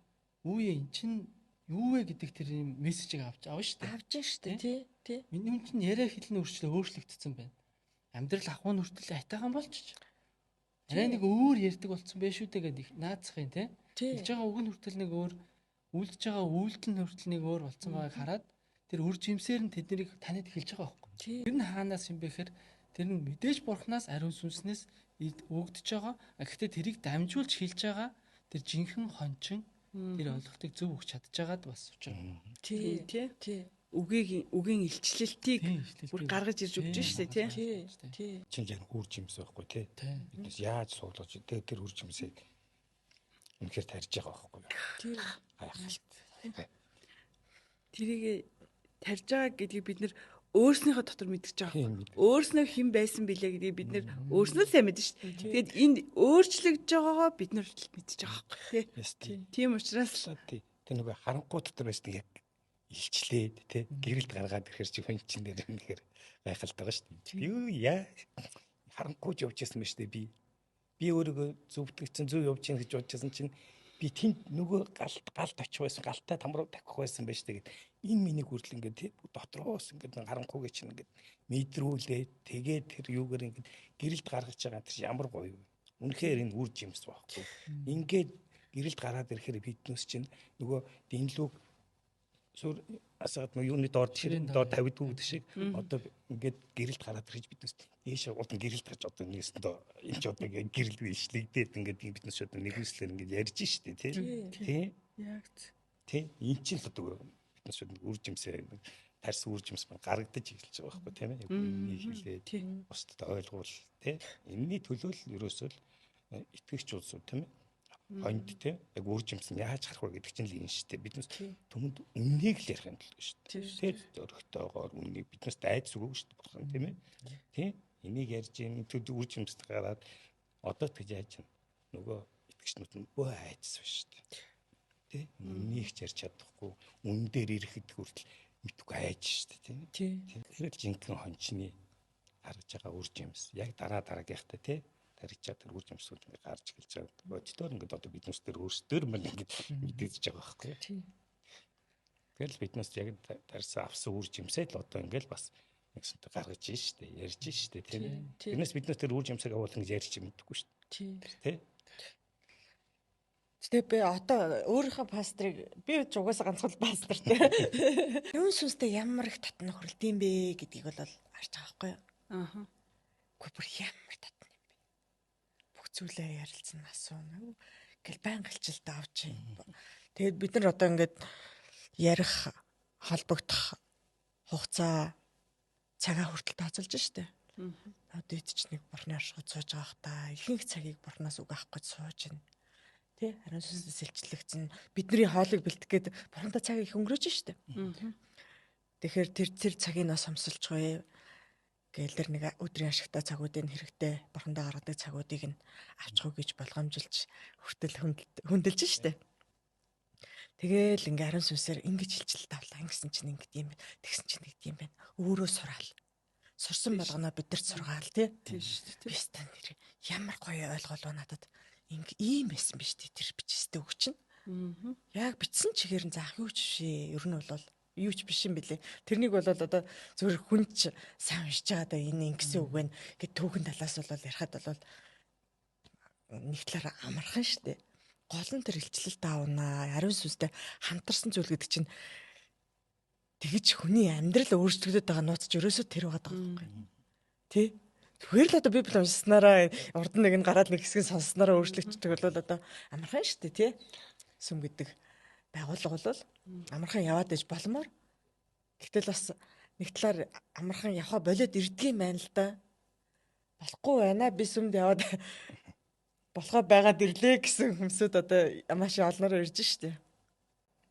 үе эн чин юу вэ гэдэг тэр юм мессежийг авч авна шүү дээ. Авж штэ тий. Миний юм чинь яриа хэлний өөрчлөгдсөн байна. Амьдрал ахуйн хүртэл айтайхан болчих. Арай нэг өөр ярьдаг болсон байх шүү дээ гэдэг наацхын тий. Хэлж байгаа үг нь хүртэл нэг өөр, үлдэж байгаа үйлдэл нь хүртэл нэг өөр болсон байгааг хараад тэр үр жимсээр нь тэднийг танид хэлж байгаа байхгүй. Тэр нь хаанаас юм бэ гэхээр тэр нь мэдээж бурхнаас ариун сүнснээс өгдөж байгаа. Гэхдээ тэрийг дамжуулж хэлж байгаа тэр жинхэнэ хончин тэр ойлголтыг зөв өгч чадчихагаад бас учраа. Тий. Үгийн илчлэлтийг бүр гаргаж ирж өгч штэ тий. Чинь яг үр жимс байхгүй тий. Биднес яаж суулгаж тэр үр жимсийг үнэхээр тарьж байгаа байхгүй юу. Тий. Гайхалтай. Тэрийг тарьж байгаа гэдгийг бид нэр өөрснийхөө дотор мэдчихэж байгаа. Өөрснөө хэн байсан бэлээ гэдгийг бид нэр өөрснөө сайн мэднэ шүү дээ. Тэгээд энд өөрчлөгдөж байгаагаа бид нэр мэдчихэж байгаа байхгүй тий. Тийм учраас тий. Тэр нөгөө харанхуй дотор байсан яг илчлээд тий. Гэрэлд гаргаад ирэхэр чи хүн чинь дээр үнэхээр гайхалтай байгаа шүү дээ. Би юу яа харанхуйж явж байсан юм шүү дээ би. Би өөрийгөө зөвдөгцөн зөв явж гин гэж бодож байсан чинь би тэнд нөгөө галт очих байсан, галтай тамруу тавих байсан байж тэгээд энэ миний хүртэл ингээд тий дотроос ингээд харанхуйг чинь ингээд мэдрүүлээ тэгээд тэр юугаар ингээд гэрэлд гаргаж байгаа тэр ямар гоё юм. Үнэхээр энэ үр жимс байхгүй. Ингээд гэрэлд гараад ирэхээр биднес чинь нөгөө дэнлүүг сүр асаад нөгөө юуны доор тавьдгүй гэдэг шиг одоо ингээд гэрэлд гараад ирж биднес ийшээ уул нь гэрэлд гарч одоо нэгэсэндээ энэ ч одоо ингээд гэрэл бишлэгдээд ингээд биднес одоо нэгүслэр ингээд ярьж штэ тий. Яг тий. Энэ чинь л одоо биднес үр жимсээ тарс үр жимс гаргадаж эхэлж байгаа байхгүй тийм ээ. Үнийг хэлээ. Бусдад ойлгуул тий. Энэний төлөө л ерөөсөө итгэгч улс тийм ээ. Хонд тий. Яг үр жимс нь яаж харах вэ гэдэг чинь л энэ штэ. Биднес түмэнд үннийг л ярих юм л штэ. Тий. Зөрөгтэйгоор үннийг биднес айдс өгөөг штэ бурхан тийм ээ. Тий. Энийг ярьж юм төд үр жимс гараад одоо тэгж яаж юм. Нөгөө итгэгчнүүд нь бөө айдс байна штэ. Тий. Үннийг ч ярьж чадахгүй. Үн дээр ирэхэд хүртэл мэдгүй айж штэ тий. Тэгэхээр жинхэнэ хончны харж байгаа үр жимс яг дараагийнхтай тий. Тарьчаа тэр үр жимсүүд ингээ гарч эхэлж байгаа. Боддоор ингээд одоо биднес дээр өөрсдөр мань ингээд мэдээж байгаа байхгүй. Тэгэл биднес яг тарьсан авсан үр жимсээ л одоо ингээд бас нэгсэнтэй гаргаж штэ ярьж штэ тийм. Тэрнээс биднес тэр үр жимсийг агуулсан гэж ярьж мэдхгүй штэ. Тий. Тэгээ би одоо өөрийнхөө пастрыг би угаасаа ганцхан пастор тий. Юун сүнстэй ямар их татна хөрөлдөм бэ гэдгийг бол харж байгаа байхгүй юу? Аа. Гэхдээ бүр ямар татна юм бэ? Бүх зүйлээ ярилцсан асууна. Гэл баян галчилтаа авч юм. Тэгээд бид нар одоо ингээд ярих холбогдох хугацаа цагаа хүртэл тооцоолж штэ. Одоо эд ч нэг бурхны оршихуйд сууж байгаа хта ихэнх цагийг бурхнаас үг авах гэж сууж байна. Тэ ариун сүнсээс илчлэгдсэн бидний хоолыг бэлтгэх гээд бурхантай цаг их өнгөрөөж штэ. Тэгэхээр тэр цагийг нас хомсолцгоё. Гээл тэр нэг өдрийн ашигтай цагуудын хэрэгтэй бурхандаа гаргадаг цагуудыг нь авчихгүй гэж болгоомжилж хүртэл хөндлөж штэ. Тэгээл ингээ ариун сүнсээр ингэж хилчил тавлаа. Ингэсэн чинь ингэдэг юм байна. Тэгсэн чинь ингэдэг юм байна. Өөрөө сураал. Сурсан болгоноо бидэрт сургаал тий. Тийм шүү дээ. Би стан нэр ямар гоё ойлгол надад ийм байсан биз дээ тэр бичстэй үг чинь. Яг бичсэн чигээр нь заах юу ч бишээ. Ер нь бол юу ч биш юм бэлээ. Тэрнийг бол одоо зөвхөн хүнч сайн уншиж байгаа да энэ ингэсэн үг байна гэд түүхэн талаас бол ярихад бол нэг талаараа амархан штэ. Гол нь тэр илчлэлт аавна. Ариун сүнстэй хамтарсан зүйл гэдэг чинь тэгж хүний амьдрал өөрчлөгдөд байгаа нууц ч ерөөсөө тэр байгаа байхгүй. Тэ? Зүгээр л одоо би бил уншсанараа урд нь нэг нь гараад нэг хэсгийг сонсснараа өөрчлөгддөг бол одоо амархан штэ тий. Сүм гэдэг байгууллага бол амархан яваад иж болмоор. Гэтэл бас нэг талаар амархан явха болоод ирдгийм байна л да. Болохгүй байна. Би сүмд яваад болохоо байгаад ирлээ гэсэн хүмүүсүүд одоо маш олноор ирж штэ.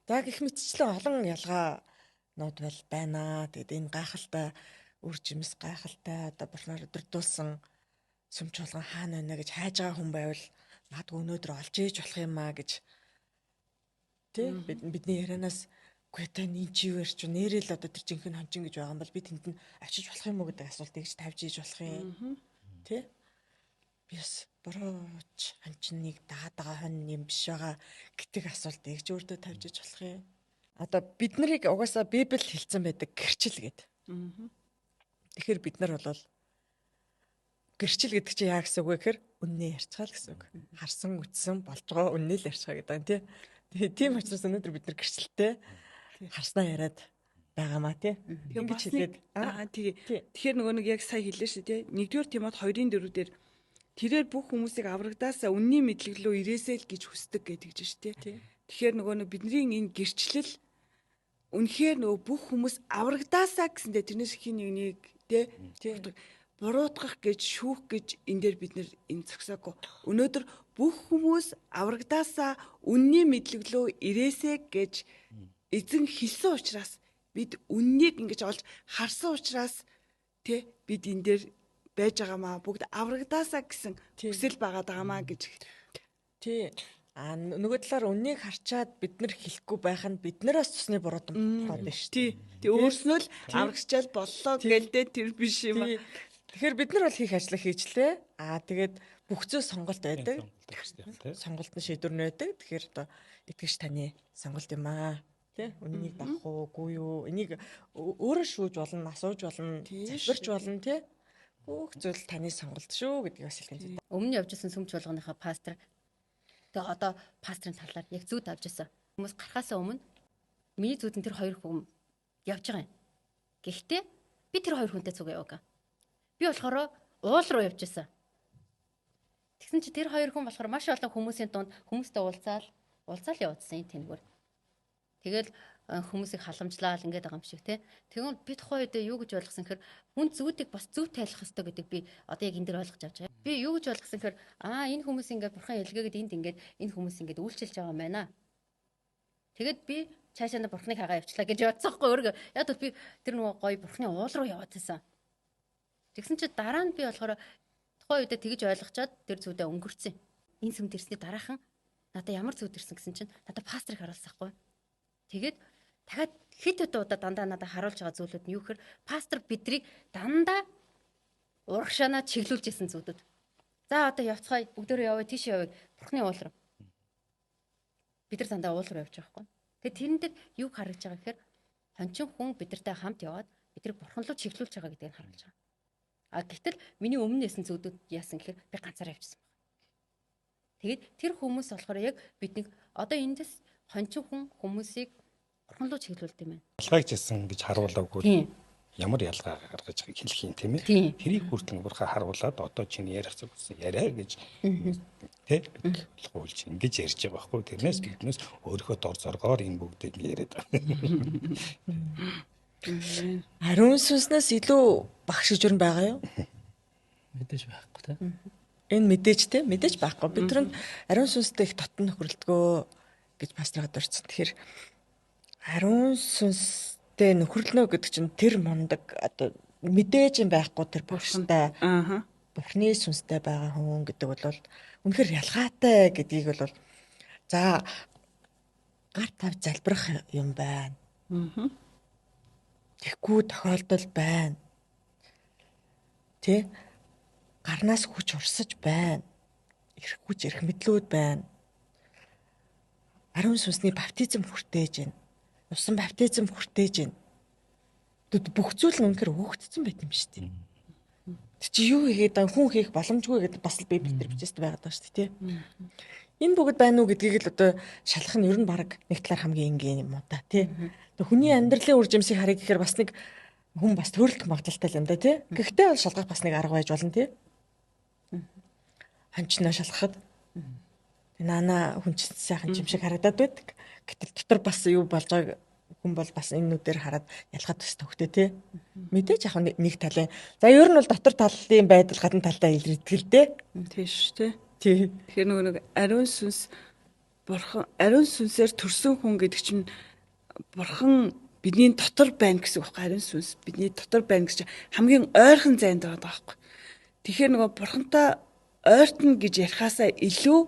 За гэх мэтчлэн олон ялгаанууд бол байна. Тэгэд энэ гайхалтай үр жимс гайхалтай одоо бурхнаар өдөрдүүлсэн сүм чуулган хаана байна гэж хайж байгаа хүн байвал магадгүй өнөөдөр олж ээж болох юм аа гэж тий бидний ярианаас үгүй та энэ чи юу ярьч нэрэл одоо тэр жинхэнэ хончин гэж байгаа юм бол би тэнд нь очиж болох юм уу гэдэг асуулт ингэж тавьж ээж болох юм тий би бас бурууч хончныг дагаад байгаа хон юм биш байгаа гэдэг асуулт ингэж өөртөө тавьж ээж болох юм одоо бид нарыг угаасаа Библи хэлсэн байдаг гэрчил гэдэг. Тэгэхээр бид нар бол гэрчил гэдэг чинь яа гэсэн үг вэ гэхээр үннээ ярьцгаал гэсэн үг. Харсан үтсэн болж байгаа үннээ л ярьцгаа гэдэг юм тий. Тэгээ тийм учраас өнөөдөр бид нар гэрчилтэй харснаа яриад байгаамаа тий. Ингэж хэлээд тэгэхээр нөгөө нэг яг сая хэллээ шүү тий. 1-р Тимот 2:4 дээр тэрээр бүх хүмүүсийг аврагдаасаа үнний мэдлэглөө ирээсэй л гэж хүсдэг гэдэг чинь шүү тий. Тэгэхээр нөгөө нэг бидний энэ гэрчлэл үнэхээр нөгөө бүх хүмүүс аврагдаасаа гэсэндээ тэрнээс хин нэг тий буруутгах гэж шүүх гэж энэ дээр бид нэр энэ зогсоогүй. Өнөөдөр бүх хүмүүс аврагдаасаа үнний мэдлэглөө ирээсэй гэж эзэн хэлсэн учраас бид үннийг ингэж олж харсан учраас тий бид энэ дээр байж байгаамаа бүгд аврагдаасаа гэсэн хүсэл байгаад байгаамаа гэж. Тий. Нөгөө талаар үннийг харчаад бид нар хэлэхгүй байх нь биднээс цусны буруутан болоод байна шүү. Тий. Өөрснөө л аврагчаал боллоо гэлдээ тэр биш юм аа. Тэгэхээр бид нар бол хийх ажлаа хийжлээ. Тэгээд бүх зүй сонголт байдаг. Сонголт нь шийдвэр нь байдаг. Тэгэхээр одоо итгэж таны сонголт юм аа. Тэ? Үннийг дагах уугүй юу? Энийг өөрөө шүүж болно, асууж болно, залбирч болно, тэ? Бүх зүйл таны сонголт шүү гэдгийг бас хэлэх юм. Өмнө явж исэн сүм чуулганыхаа пастор тэгээ одоо пастрын талаар яг зүйд авч исэн. Хүмүүс гарахаас өмнө миний зүйдэн тэр хоёр хүн явж байгаа юм. Гэхдээ би тэр хоёр хүнтэй цуг яваг. Би болохоор уул руу явж исэн. Тэгсэн чи тэр хоёр хүн болохоор маш олон хүмүүсийн дунд хүмүүстэй уулзаал явуулсан тэнэгвэр. Тэгэл хүмүүсийг халамжлаад ингээд байгаа юм шиг тий. Тэгвэл би тухайн үед юу гэж ойлгосон гэхээр хүн зүүдийг бас зөв тайлах хэрэгтэй гэдэг би одоо яг энэ дэр ойлгож авч байгаа. Би юу гэж ойлгосон гэхээр энэ хүмүүс ингээд бурхан илгээгээд энд ингээд энэ хүмүүс ингээд үйлчилж байгаа юм байна. Тэгэд би цаашаа бурханыг хагаа явчлаа гэж бодсон хгүй өөрөө. Яг л би тэр нөгөө гоё бурханы уул руу яваад байсан. Тэгсэн чи дараа нь би болохоор тухайн үед тэгж ойлгочоод тэр зүйдээ өнгөрцөн. Энэ сүмд ирсний дараахан надаа ямар зүйд ирсэн гэсэн чинь надаа пастрыг харуулсахгүй. Тэгээд дахиад хит удаа дандаа надад харуулж байгаа зүйлүүд нь юу гэхээр пастор бидрийг дандаа урагшаанаа чиглүүлж исэн зүйлүүд. За одоо явцгаая бүгдөө явъя тийш явъя бурхны уул руу. Бид нар дандаа уул руу явж байгаа хгүй. Тэгээд тэрэн дээр юу харагдж байгаа гэхээр хончин хүн бидэртэй хамт яваад бидрийг бурхан руу чиглүүлж байгаа гэдгийг харуулж байгаа. Гэтэл миний өмнө нэсэн зүйлүүд яасан гэхээр би ганцаараа явчихсан байна. Тэгээд тэр хүмүүс болохоор яг биднийг одоо эндээс хончин хүн хүмүүсийг бурхан руу чиглүүлдэг юм байна. Ялгаач гэсэн гэж харуулаагүй. Ямар ялгаа гаргаж байгааг хэлэх юм тийм ээ. Тэрийг хүртэл бурхан харуулад одоо чиний ярих цаг болсон яриа гэж тий болгоулж ингэж ярьж байгаа байхгүй. Тэрнээс биднээс өөрийнхөө дор зоргоор энэ бүгдийг яриад байгаа. Ариун сүнснээс илүү багш гэж юу байгаа юу? Мэдээж байхгүй тий. Энэ мэдээж байхгүй. Бид тэрэнд ариун сүнстэй их татан нөхөрлөлтгөө гэж пастраад орсон. Тэгэхээр ариун сүнстэй нөхөрлөнө гэдэг чинь тэр мундаг одоо мэдээж юм байхгүй тэр багштай. Бурхны сүнстэй байгаа хүн гэдэг бол үнэхээр ялгаатай гэдгийг бол за гар тавь залбирах юм байна. Тэгэхгүй тохиолдол байна. Тэ? Гарнаас хүч урсаж байна. Ирэх мэдлүүд байна. Ариун сүнсний баптизм хүртээж байна. Усан баптизм хүртээж байна. Бүх зүйл нь үнэхээр өгөгдсөн байт юм шүү дээ. Тэг чи юу хийгээд хүн хийх боломжгүй гэдэг бас л Библиэлд бичсэн байгаад байгаа шүү дээ, тий. Энэ бүгд байна уу гэдгийг л одоо шалах нь ер нь баг нэг талаар хамгийн энгийн юм уу та, тий. Хүний амьдралын үр жимсийг харъя гэхээр бас нэг хүн бас төрөлх магадaltaй юм да, тий. Гэхдээ бол шалгах бас нэг арга байж болно, тий. Ханчнаа шалгахад наана хүн чинь сайхан юм шиг харагдаад байдаг. Гэтэл дотор бас юу болж байгааг хүн бол бас энэнүүдээр хараад ялгаад төстэй хөхтэй тий. Мэдээж яг нэг талын. За ер нь бол дотор талын байдал гадна талдаа илэрдэг л дээ. Тийш тий. Тий. Тэгэхээр нөгөө нэг ариун сүнс бурхан ариун сүнсээр төрсөн хүн гэдэг чинь бурхан бидний дотор байна гэсэн үг байхгүй ариун сүнс бидний дотор байна гэж хамгийн ойрхон зайд байгаа байхгүй. Тэгэхээр нөгөө бурхантай ойртно гэж ярихаасаа илүү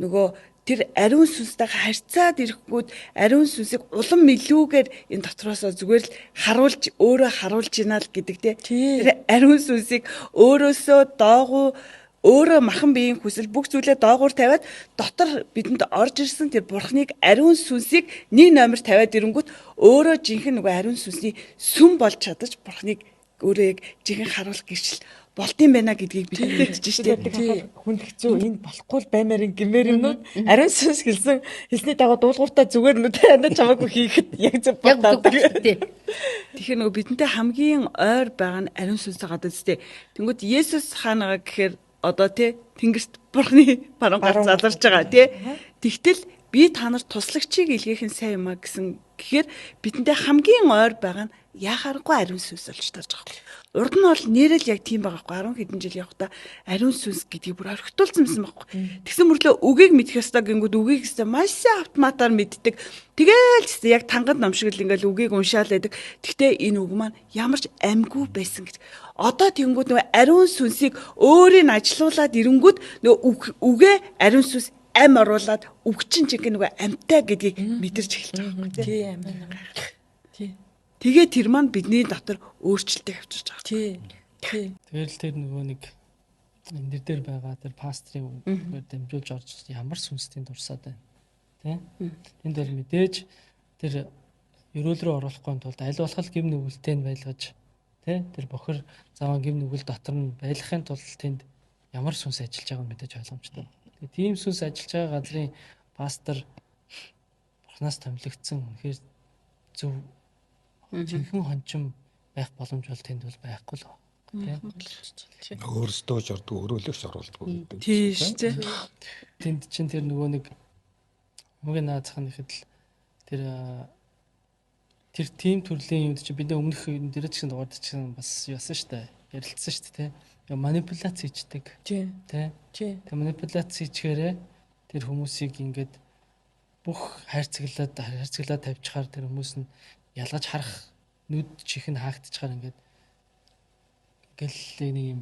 нөгөө тэр ариун сүнстэй харьцаад ирэхгүйд ариун сүнсийг улам илүүгээр энэ дотроосоо зүгээр л харуулж өөрөө харуулж ийна л гэдэг те. Тэр ариун сүнсийг өөрөөсөө доогуу өөрөө махан биеийн хүсэл бүх зүйлээ доогуур тавиад дотор бидэнд орж ирсэн тэр бурхныг ариун сүнсийг нэг номер тавиад ирэнгүүт өөрөө жинхэнэ нөгөө ариун сүнсний сүм болж чадаж бурхныг өөрөө яг жинхэнэ харуулах гэрчил болтын байна гэдгийг бид мэдчихэж штэ. Хүнд хэцүү энэ болохгүй баймаар гэмээр юмнууд ариун сүнс хэлсний дагуу дуулууртаа зүгээр нүдэ анаа чамаагүй хийхэд яг зөв болоод. Тэгэхээр нөгөө бидэнтэй хамгийн ойр байгаа нь ариун сүнс байгаа дээ. Тэнгүүд Есүс хаанаага гэхээр одоо тий тэнгэрт бурхны баруун гар заларч байгаа тий. Тэгтэл би та нарт туслагчийг илгээх нь сайн юм а гэсэн гэхээр бидэндээ хамгийн ойр байгаа нь яхааргүй ариун сүнс болж тарж байгаа. Урд нь бол нэрэл яг тийм байгаа байхгүй 10 хэдэн жил явахдаа ариун сүнс гэдгийг бүр орхитуулсан байсан байхгүй. Тэгсэн мөрлөө үгийг мэдэх ёстой гингүүд үгийг өстой маш автоматар мэддэг. Тэгээл ч яг тангад ном шиг л ингээл үгийг уншаал байдаг. Гэхдээ энэ үг маань ямар ч амьгүй байсан гэж. Одоо тэнгүүд нөгөө ариун сүнсийг өөрийн ажилуулад ирэнгүүд нөгөө үгээ ариун сүнс ам оруулаад үгчин чинь нөгөө амьтаа гэдгийг мэдэрч эхэлж байгаа байхгүй тий амин. Тий. Тэгээ тэр маань бидний дотор өөрчлөлтийг авчирч байгаа. Тий. Тий. Тэгэл л тэр нөгөө нэг энэ дээр байгаа тэр пастрын үгээр дамжуулж орж ямар сүнстэй дурсаад байна. Тэ? Энд бол мэдээж тэр ерөөл рүү оруулахгүй тулд аль болох гим нүгэлтэй нь байлгаж тэ тэр бохор заван гим нүгэл дотор нь байлгахын тулд тэнд ямар сүнс ажиллаж байгааг нь мэдээж ойлгомжтой. Тэгээ тийм сүнс ажиллаж байгаа газрын пастор бурхнаас томилогдсон үнэхээр зөв жинхэнэ хончим байх боломж бол тэнд бол байхгүй л байна. Тийм. Өөрсдөө ч ордог, өрөөлөгч оруулдаг гэдэг. Тийш тий. Тэнд чинь тэр нөгөө нэг мөгийн наацхан ихэд л тэр тим төрлийн юмд чи бидний өмнөх энэ дээр ч гэсэн дугаард ч гэсэн бас яасан штэ ярилцсан штэ тий. Манипуляц хийдэг. Тий. Тий. Тэг манипуляц хийчихээрээ тэр хүмүүсийг ингээд бүх хайрцаглаад тавьчихаар тэр хүмүүс нь ялгаж харах нүд чих нь хаагдчихаар ингээд нэг юм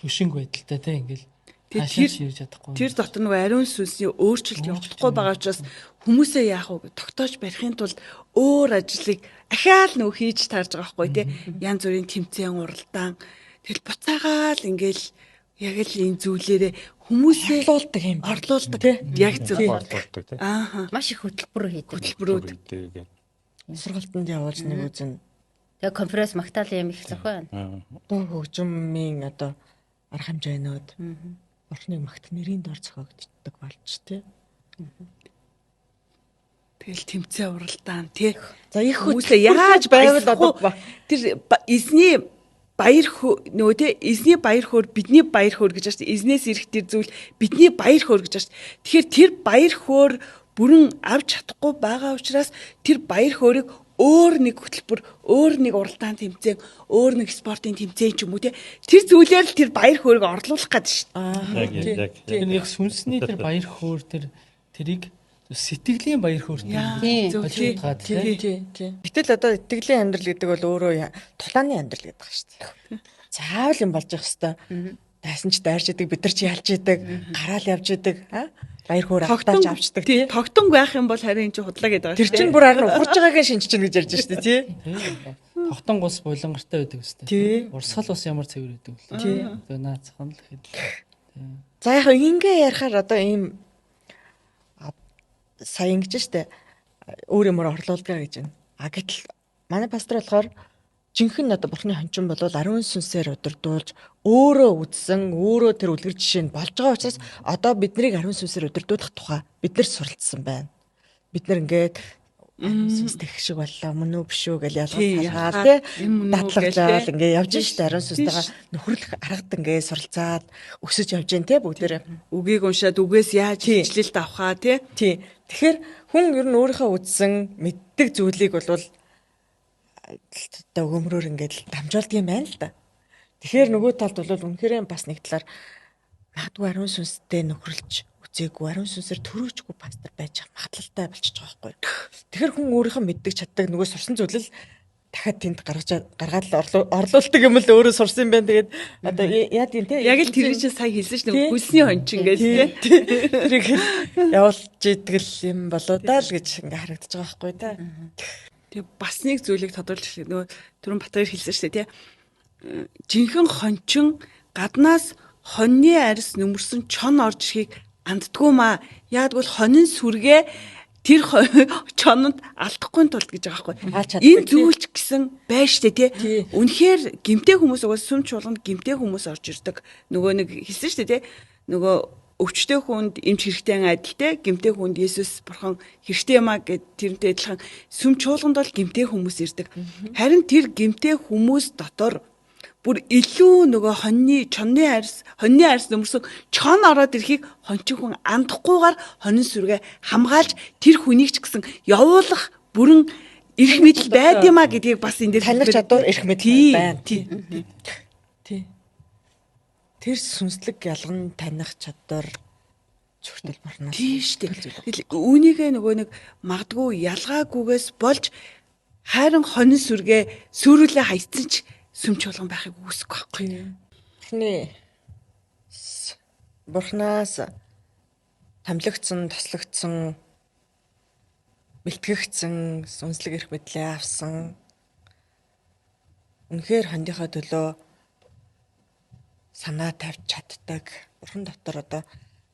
түшинг байдалтай тий ингээл тэр дотор нөгөө ариун сүнсний өөрчлөлт явагдахгүй байгаа учраас хүмүүсээ яах вэ тогтоож барихын тулд өөр ажлыг ахаал нөгөө хийж таарж байгаа байхгүй тий янз бүрийн тэмцээн уралдаан тэгэл буцаагаал ингээл яг л энэ зүйлээрээ хүмүүсээ орлуулдаг тий яг зөв бодлуулдаг тий. ааха Маш их хөтөлбөр хийдэг. хөтөлбөрүүд Сургалтанд явуулж нэг үзэн Тэгээ конференц магтаалын юм их зохио байна. дуу хөгжмийн одоо арга хэмжээнүүд бурхныг магт нэрийн дор зохиогддог болж тий. тэгэл тэмцээн уралдаан тий За их хүмүүсээ яаж байвал одоо тэр эзний баяр нөгөө тий эзний баяр хөөр бидний баяр хөөр гэж байна. Эзнээс ирэх тэр зүйл бидний баяр хөөр гэж байна. Тэгэхээр тэр баяр хөөр бүрэн авч чадахгүй байгаа учраас тэр баяр хөөргийг өөр нэг хөтөлбөр, өөр нэг уралдаан тэмцээн, өөр нэг спортын тэмцээн ч юм уу тий тэр зүйлээр л тэр баяр хөөргийг орлуулах гэдэг шүү. Яг. тэр нэг сүнсний тэр баяр хөөр тэрийг сэтгэлийн баяр хөөртэй Зөв тий. Тий. Гэтэл одоо итгэлийн амьдрал гэдэг бол өөрөө тулааны амьдрал гэдэг байна шүү дээ. Заавал юм болж явах хэвээр. Дайсан ч дайрч идэг, бид нар ч ялж идэг, гараал явж идэг, баяр хөөр автаач авчдаг тий. Тогтонг байх юм бол харин энэ худлаа гэдэг байна. Тэр чинь бүр харин ухарж байгаагийн шинж чинь гэж ярьж шүү дээ тий. Тогтон гус булангартай байдаг өстэй. Тий. Урсгал бас ямар цэвэр байдаг вэ? Тий. Тэгээ наацхан л хэд. За яг ингээ ярихаар одоо ийм сая ингэж штэ өөр юмор орлуулдаг гэж байна. Гэтэл манай пастор болохоор жинхэнэ одоо бурхны хончин бол ариун сүнсээр удирдуулж өөрөө үдсэн өөрөө тэр үлгэр жишээ нь болж байгаа учраас одоо биднийг ариун сүнсээр удирдуулах тухай бид нар суралцсан байна. Бид нар ингээд сүнстэй их шиг боллоо мөн үү биш үү гэж Тий, ялгаад тий энэ мөн үү дадлагдаад гээл, ингээ явж штэ ариун сүнстэйгээ нөхөрлөх аргад ингээ суралцаад өсөж явж гин тий бүгдээрээ. үгийг уншаад үгээс яаж Тий. хичээлд авахаа тий. Тий. Тэгэхээр хүн ер нь өөрийнхөө үзсэн мэддэг зүйлийг болвол одоо өгөөмрөөр ингээд дамжуулдаг юм байна л да. Тэгэхээр нөгөө талд бол үнэхээр бас нэг талаар магадгүй ариун сүнстэй нөхөрлж үзээгүй ариун сүнсээр төрөөжгүй пастор байж магадлалтай болчихж байгаа байхгүй. Тэгэхээр хүн өөрийнхөө мэддэг чаддаг нөгөө сурсан зүйлэл дахиад тэнд гаргаад орлуулдаг юм л өөрөө сурсан юм байна. Тэгээд одоо яа тийм те Яг л тэр чинь сая хэлсэн шүү дээ. Хөлсний хончин гэж тий. тэрийг явуулж идэгэл юм болоо даа л гэж ингээ харагдаж байгаа байхгүй та. Тэг бас нэг зүйлийг тодруулж хэлээ. Нөгөө түрүүн Батбаяр хэлсэн шүү дээ тий. Жинхэнэ хончин гаднаас хоньны арьс нөмөрсөн чон орж ирэхийг анддгүй маа. Яагтвэл хонин сүргээ тэр чононд алдахгүй тулд гэж байгаа байхгүй. Энэ зүйлч гэсэн байж штэ тий. Үнэхээр гимтэй хүмүүс угаас сүм чуулганд гимтэй хүмүүс орж ирдэг. Нөгөө нэг хэлсэн штэ тий. Нөгөө өвчтэй хүнд эмч хэрэгтэй адилтай гимтэй хүнд Есүс бурхан хэрэгтэй юмаа гэд тэрнтэй адилхан сүм чуулганд бол гимтэй хүмүүс ирдэг. Харин тэр гимтэй хүмүүс дотор бүр илүү нөгөө чонны арьс нөмөрсөн чон ороод ирэхийг хончин хүн андахгүйгээр хонин сүргээ хамгаалж тэр хүнийг ч гэсэн явуулах бүрэн эрх мэдэл байд юм а гэдгийг бас энэ дээр таних чадвар эрх мэдэл байна. Тий. Тэр сүнслэг ялган таних чадвар зөвхөн борноос. Тий штэ. Үүнийгээ нөгөө нэг магадгүй ялгаагүйгээс болж хайран хонин сүргээ сүрүүлээ хайцсан ч сүм чуулган байхыг үүсэхгүй байхгүй. Бурханаас томилогдсон, тослогдсон, бэлтгэгдсэн сүнслэг эрх мэдлээ авсан. Үнэхээр хондийнхоо төлөө санаа тавьж чаддаг. Бурхан дотор одоо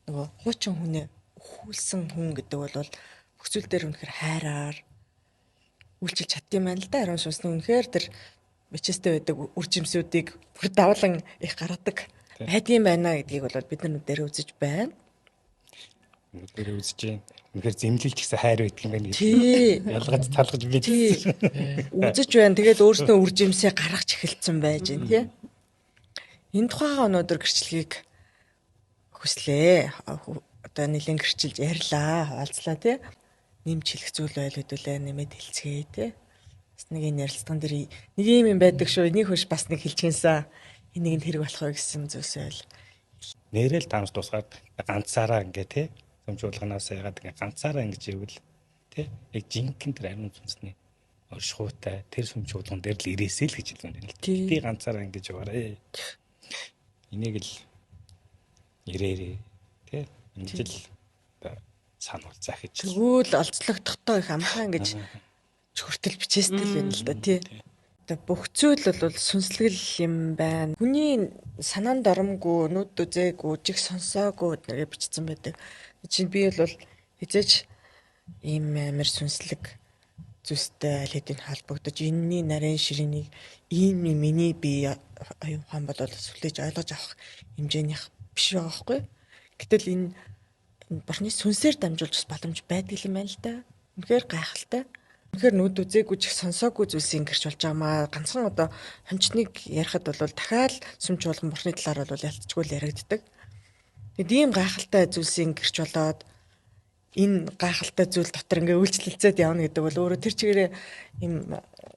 нөгөө хуучин хүнээ өхүүлсэн хүн гэдэг бол бүх зүйл дээр үнэхээр хайраар үйлчилж чаддсан байна л да. Ариун сүнс нь үнэхээр тэр бичээстэй байдаг үр жимсүүдийг бүр давлан их гаргадаг байдгийн байна гэдгийг бол бид нар нүдээр үзэж байна. Нүдээр үзэж байна. Үнэхээр зэмлэлч гэсэн хайр байдаг юм байна гэж. Тий. Ялгаж талгаж мэдсэн. Үзэж байна. Тэгээд өөрснөө үр жимсээ гаргаж эхэлсэн байж байна тий. Энэ тухайга өнөөдөр гэрчлэгийг хүслээ. Одоо нэлийн гэрчилж ярьлаа, хаалцлаа тий. Нэмж хэлэх зүйл байл хэдүүлээ нэмээд хэлцгээе тий. Бас нэг энэ ярилцлаган дээр нэг юм байдаг шүү. Энийг хөш бас нэг хэлчихэнсэн. Энийг нь хэрэг болох вэ гэсэн зүйлс байл. Нэрэл таамс тусгаад ганцаараа ингээ тий. Сүмжуулганаас ягаад ингээ ганцаараа ингэж ивэл тий. Яг жинхэнэ тэр ариун сүнсний оршихуйтай тэр сүмжуулган дээр л ирээсэй л гэж хэлсэн юм л. Би ганцаараа ингэж яваарэ. Энийг л ирээрээ тий. Ингэж л сануул захиж. Тэгвэл олзлогдохдоо их амхан гэж хүртэл бичээстэй л байна л да тий. Одоо бүх зүйл бол сүнслэгэл юм байна. Хүний санаанд оромгүй, нүд үзээгүй, жиг сонсоогүй нэгэ бичсэн байдаг. Чинь би бол хизээч ийм амар сүнслэг зүйлстэй аль хэдийн холбогдож энэний нарийн ширээнийг ийм миний бие оюун ухаан бол сүлээж ойлгож авах хэмжээнийх биш байгаа байхгүй. Гэтэл энэ бурхны сүнсээр дамжуулж боломж байдаг юм байна л да. Үнэхээр гайхалтай. Үнэхээр нүд үзээгүй ч сонсоогүй зүйлсийг гэрч болж байгаа маа. Ганцхан одоо хончныг ярихад бол дахиад сүм чуулган бурхны талаар бол ялцчгүй л яригддаг. Тэгэд ийм гайхалтай зүйлсийг гэрч болоод энэ гайхалтай зүйл дотор ингээ үйлчлэлцээд явна гэдэг бол өөрөө тэр чигээрээ ийм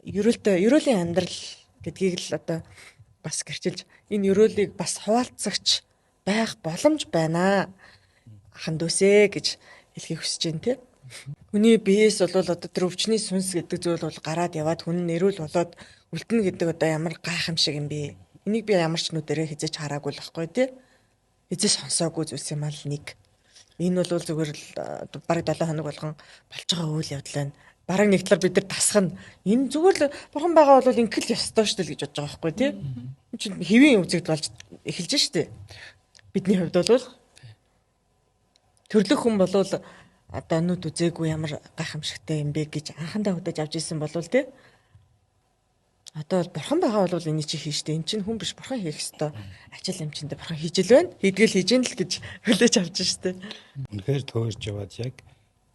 ерөөлийн амьдрал гэдгийг л одоо бас гэрчилж энэ ерөөлийг бас хуваалцагч байх боломж байна. Аханд үсэ гэж хэлхийг хүсэж байна тий. Хүний биеэс бол одоо тэр өвчний сүнс гэдэг зүйл бол гараад яваад хүн нэрүүл болоод үлдэнэ гэдэг одоо ямар гайхамшиг юм бэ? Энийг би ямар ч нүдэрээ хизэж хараагүй л байхгүй тий. Хизэж сонсоогүй зүйлс юм аа л нэг. Энэ бол зүгээр л бараг 7 хоног болгон болж байгаа үйл явдал байна. Бараг нэг талаар бид нар тасхна. Энэ зүгээр л бурхан байгаа бол ингээл ёстой шүү дээ гэж бодож байгаа байхгүй тий. Энэ чинь хэвийн үзэгдэл болж эхэлж штэ. Бидний хувьд бол төрлөх хүн болвол одоо нүд үзээгүй ямар гайхамшигтай юм бэ гэж анхандаа хөдөөж авч ирсэн болвол тий. Одоо бурхан байгаа бол энийг чи хийжтэй. Энд чинь хүн биш бурхан хийх ёстой. Ажил амжинд бурхан хийж л байна. Хийдгэл хийж ин л гэж хүлээж авч штэ. Үнэхээр төөрж яваад яг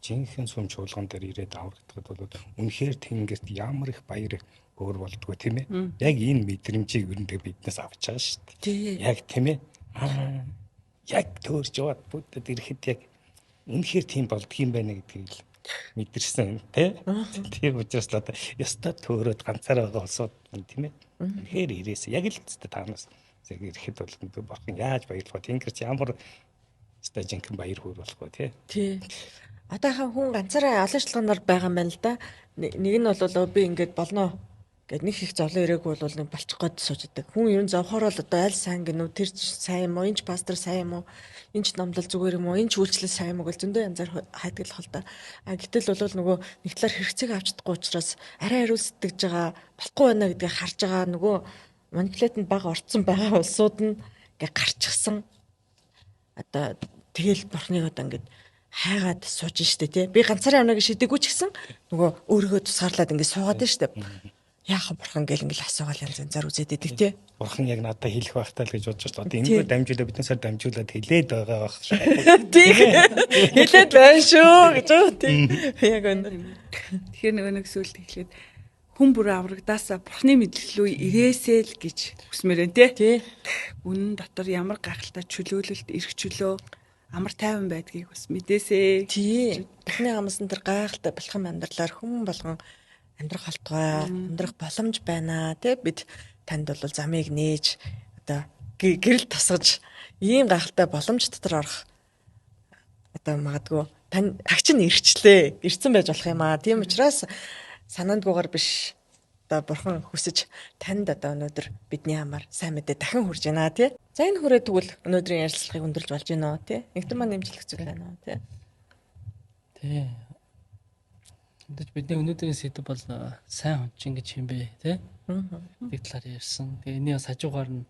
жинхэнэ сүм чуулган дээр ирээд аврагдахад бол үнэхээр тэнгэрт ямар их баяр өөр болдгоо тийм ээ. Яг энэ мэдрэмжийг өрөндөө биднээс авч байгаа шүү дээ. Тий. Яг тийм ээ. Яг төөрж яваад бүтэд ирэхэд яг үнэхээр тийм болдгийм байна гэдгийг л мэдэрсэн тий. Тийм учраас л одоо ёстой төөрөөд ганцаар байгаа улсууд тийм ээ. Үнэхээр ирээсэ яг л өстэй таанаас яг ирэхэд бол бурхан яаж баярлах вэ? Тэнгэрч ямар өстэй жинхэнэ баяр хөөр болох вэ тий. Тий. Одоо хүн ганцаараа олон шалганаар байгаа юм байна л да. Нэг нь бол би ингээд болно гэд нэг их зовлон ирээгүй бол нэг болчих гээд сууждаг. Хүн ер нь зовхоор л одоо аль сайн гэнэ үү, тэр ч сайн юм уу, энэ ч пастор сайн юм уу, энэ ч номлол зүгээр юм уу, энэ ч үйлчлэл сайн юм уу гэж зөндөө янзаар хайдаг л хол та. А гэтэл бол нөгөө нэг талаар хэрэгцээг авч чадахгүй учраас арай хариу сэтгэж байгаа, болохгүй байна гэдгийг харж байгаа нөгөө манипулятэнд бага орцсон байгаа улсууд нь ингээ гарчихсан. Одоо тэгэл бурхныг одоо ингээд хайгаад сууж штэ тий. Би ганцаараа явна гэж шийдэггүй ч гэсэн нөгөө өөрийгөө тусгаарлаад ингээд суугаад байна штэ. Яахан бурхан гэл ингээл асуугаал янзаар үзээд идэг тий. Бурхан яг надад хэлэх байхтаа л гэж бодож шүү дээ. Одоо энэгээр дамжуулаад биднээсээр дамжуулаад хэлээд байгаа байх шүү. Тий. Хэлээд байна шүү гэж үү тий. Яг үнэ. Тэгэхээр нөгөө нэг сүулт хэлэхэд хүн бүр аврагдаасаа бурхны мэдлэл рүү ирээсэй л гэж хүсмээр байна тий. Үнэн дотор ямар гайхалтай чөлөөлөлт эрх чөлөө амар тайван байдгийг бас мэдээсэй. Тий. Бурхны амсан тэр гайхалтай бэлхэн амьдралаар хүн болгон амьдрах холтгой, амьдрах боломж байна тий. Бид танд бол замыг нээж одоо гэрэл тасгаж ийм гайхалтай боломж дотор орох одоо магадгүй тагч нь ирчлээ. Ирсэн байж болох юм аа. Тийм учраас санаандгүйгээр биш одоо бурхан хүсэж танд одоо өнөөдөр бидний хамаар сайн мэдээ дахин хүрж байна тий. За энэ хүрээ тэгвэл өнөөдрийн ярилцлагыг өндөрлж болж байна уу тий. Нэгдэн маань нэмжлэх зүйл байна уу тий. Тий. Энд бидний өнөөдрийн сэдв бол сайн хончин гэж юм бэ тий. Нэг талаар ярьсан. Тэгээ энэний бас хажуугаар нь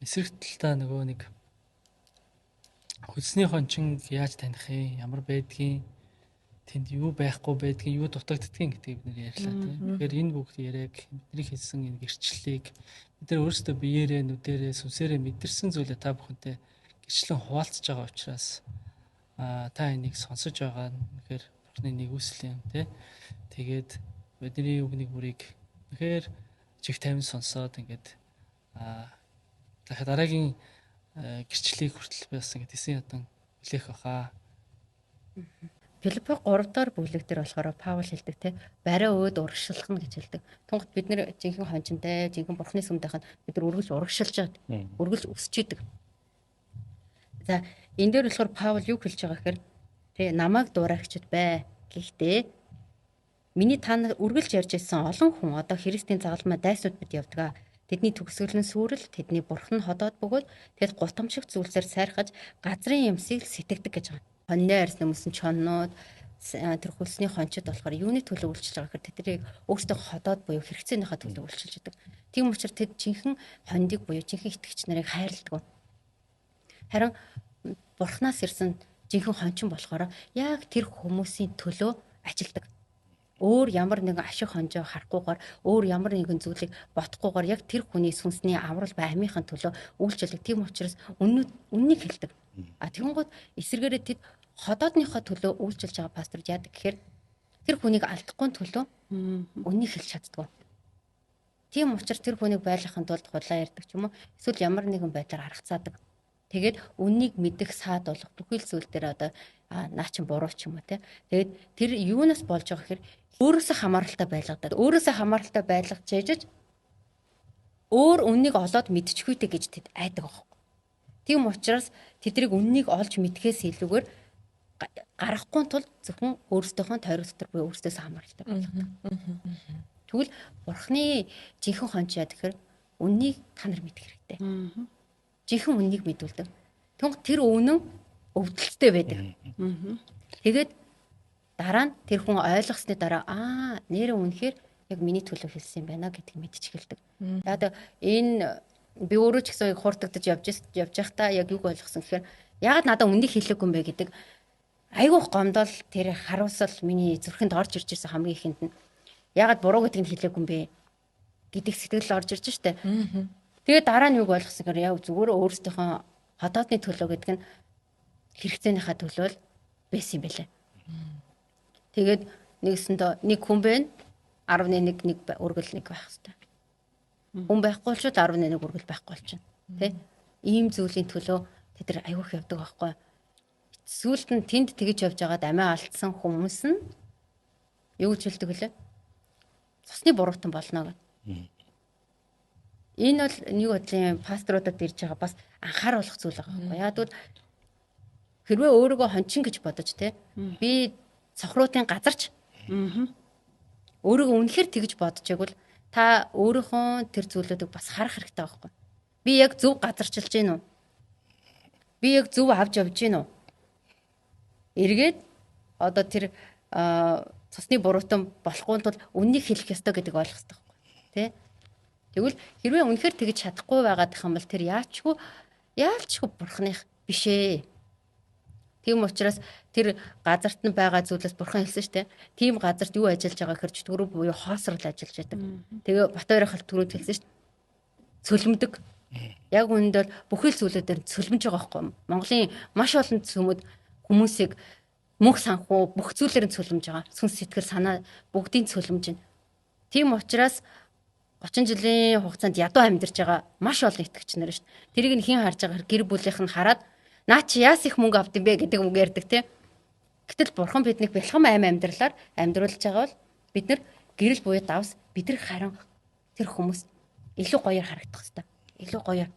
эсрэг талдаа нөгөө нэг хөлсний хончин яаж таних юм, ямар байдгийг, тэнд юу байхгүй байдгийг, юу дутагддгийг гэдгийг бид нэр ярьлаа тий. Тэгэхээр энэ бүгд яриаг бидний хэлсэн энэ гэрчлэлийг бид нар өөрсдөө биеэрээ, нүдэрээ, сүнсээрээ мэдэрсэн зүйлээ та бүхэнтэй гэрчлэн хуваалцж байгаа учраас та энийг сонсож байгаа нь тэгэхээр бурхны нэгүсэл юм тий. Тэгээд бидний үгний бүрийг тэгэхээр чих тавин сонсоод ингээд дараагийн гэрчлэлийг хүртэл бас ингээд тесэн ядан хүлээх баха. Филиппо 3 дахь бүлэг дээр болохоор Паул хэлдэг те барай өөд урагшлах нь гэж хэлдэг. Тунгад бид нэр жинхэнэ хончинтай, жинхэнэ бурхны сүмдайхад бид нар үргэлж урагшилж байгаа. Үргэлж өсөж идэг. За энэ дээр болохоор Паул юу хэлж байгаа гэхээр те намайг дураагчд бай. Гэхдээ миний та нар үргэлж ярьж ирсэн олон хүн одоо Христийн загалмай дайснууд бид явдаг. Тэдний төгсгөл нь сүрэл, тэдний бурхан ходоод бөгөөд тэд гутамшиг зүйлсээр сайрхаж газрын юмсыг сэтгэдэг гэж байгаа. Хоньны арьс нөмсөн чоннууд тэр хөлсний хончид болохоор юуны төлөө үйлчилж байгаа гэхээр тэднийг өөрсдөө ходоод буюу хэрэгцээнийхээ төлөө үйлчилж байдаг. Тийм учраас тэд жинхэнэ хондийг буюу жинхэнэ итгэгч нарыг хайрладаг. Харин бурхнаас ирсэн жинхэнэ хончин болохоор яг тэр хүмүүсийн төлөө ажилдаг. Өөр ямар нэгэн ашиг хонжоо харахгүйгээр өөр ямар нэгэн зүйлийг бодохгүйгээр яг тэр хүний сүнсний аврал ба амийнхын төлөө үйлчлдэг. Тийм учраас үннийг хэлдэг. Тэгэнгүүт эсэргээрээ тэд ходоодныхоо төлөө үйлчилж байгаа пастор яадаг гэхээр тэр хүнийг алдахгүй төлөө үннийг хэлж чаддаг. Тийм учраас тэр хүнийг байлгахын тулд худлаа ярьдаг ч юм уу эсвэл ямар нэгэн байдлаар аргацаадаг. Тэгээд үннийг мэдэх саад болох бүхэл зүйл дээр одоо наа чин буруу ч юм уу те. Тэгээд тэр юунаас болж байгаа гэхээр өөрөөсөө хамааралтай байлгадаад өөрөөсөө хамааралтай байлгаж яжж өөр үннийг олоод мэдчихвүтэй гэж тэд айдаг баг. Тийм учраас тэднийг үннийг олж мэдхээс илүүгээр гарахгүй тул зөвхөн өөрсдийнхөө тойрог дотор буюу өөрсдөөсөө хамааралтай байлгадаг. Тэгвэл бурхны жинхэнэ хонч яа тэгэхээр үннийг та нар мэдэх хэрэгтэй. Жинхэнэ үннийг мэдүүлдэг. Тэгвэл тэр үнэн өвдөлттэй байдаг. Тэгээд дараа нь тэр хүн ойлгосны дараа нэр үнэхээр яг миний төлөө хэлсэн юм байна гэдгийг мэдчихэлдэг. Яг энэ би өөрөө ч гэсэн хурдтагдаж явж байхдаа яг юг ойлгосон гэхээр ягаад надад үннийг хэлээгүй юм бэ гэдэг айгүйх гомдол тэр харуулсал миний зүрхэнд орж ирж ирсэн хамгийн ихэнд нь ягаад буруу гэдгийг хэлээгүй юм бэ гэдэг сэтгэл орж ирж штэ. Тэгээд дараа нь юг ойлгосон гэхээр яг зүгээр өөрсдийнхөө хотоодны төлөө гэдэг нь хэрэгцээнийхээ төлөө л байсан юм байлаа. Тэгээд нэгсэндээ нэг хүн байна 11 нэг өргөл нэг байх хэрэгтэй. Хүн байхгүй болчиход 11 өргөл байхгүй болчихно. Тэ? Ийм зүйлийн төлөө тэд нар аюух явдаг байхгүй. Сүүлд нь тэнд тэгж явж байгаад амиа алдсан хүмүүс нь юу гэж хэлдэг вүлээ? Цусны буруутан болно гэдэг. Энэ бол нэг бодлын пасторудад ирж байгаа бас анхааруулах зүйл байгаа байхгүй. Яг тэгвэл хэрвээ өөрийгөө хончин гэж бодож тэ би цохруудын газарч өөрийгөө үнэхээр тэгж бодож байгвал та өөрийнхөө тэр зүйлүүдийг бас харах хэрэгтэй байхгүй. Би яг зөв газарчилж гин үү? Би яг зөв авч явж гин үү? Эргээд одоо тэр цусны буруутан болохгүй тул үннийг хэлэх ёстой гэдэг ойлгох хэрэгтэй байхгүй. Тэ? Тэгвэл хэрвээ үнэхээр тэгж чадахгүй байгаад их юм бол тэр яалчгүй бурхных биш ээ. Тийм учраас тэр газарт нь байгаа зүйлээс бурхан хэлсэн шүү дээ. Тийм газарт юу ажиллаж байгаа гэхээр чөтгөрөв буюу хоосрол ажиллаж байдаг. Тэгээ Батбаяр хал түрүүд хэлсэн шүү дээ. Цөлмдөг. Яг үүнд бол бүхэл зүйлүүдээр цөлмөж байгаа байхгүй юу? Монголын маш олон цөмөд хүмүүсийг мөнх санхүү бүх зүйлээр нь цөлмөж байгаа. Сүнс сэтгэл санаа бүгдийн цөлмөж байна. Тийм учраас 30 жилийн хугацаанд ядуу амьдарч байгаа маш олон итгэгч нар шүү дээ. Тэрийг нь хэн харж байгаа гэр бүлийнх нь хараад наа чи яас их мөнгө авд юм бэ гэдэг үг ярьдаг тийм. Гэтэл бурхан биднийг бэлхэм аим амьдралаар амьдруулж байгаа бол бид нар гэрэл буюу давс бидрэх харин тэр хүмүүс илүү гоёор харагдах хэрэгтэй. Илүү гоёор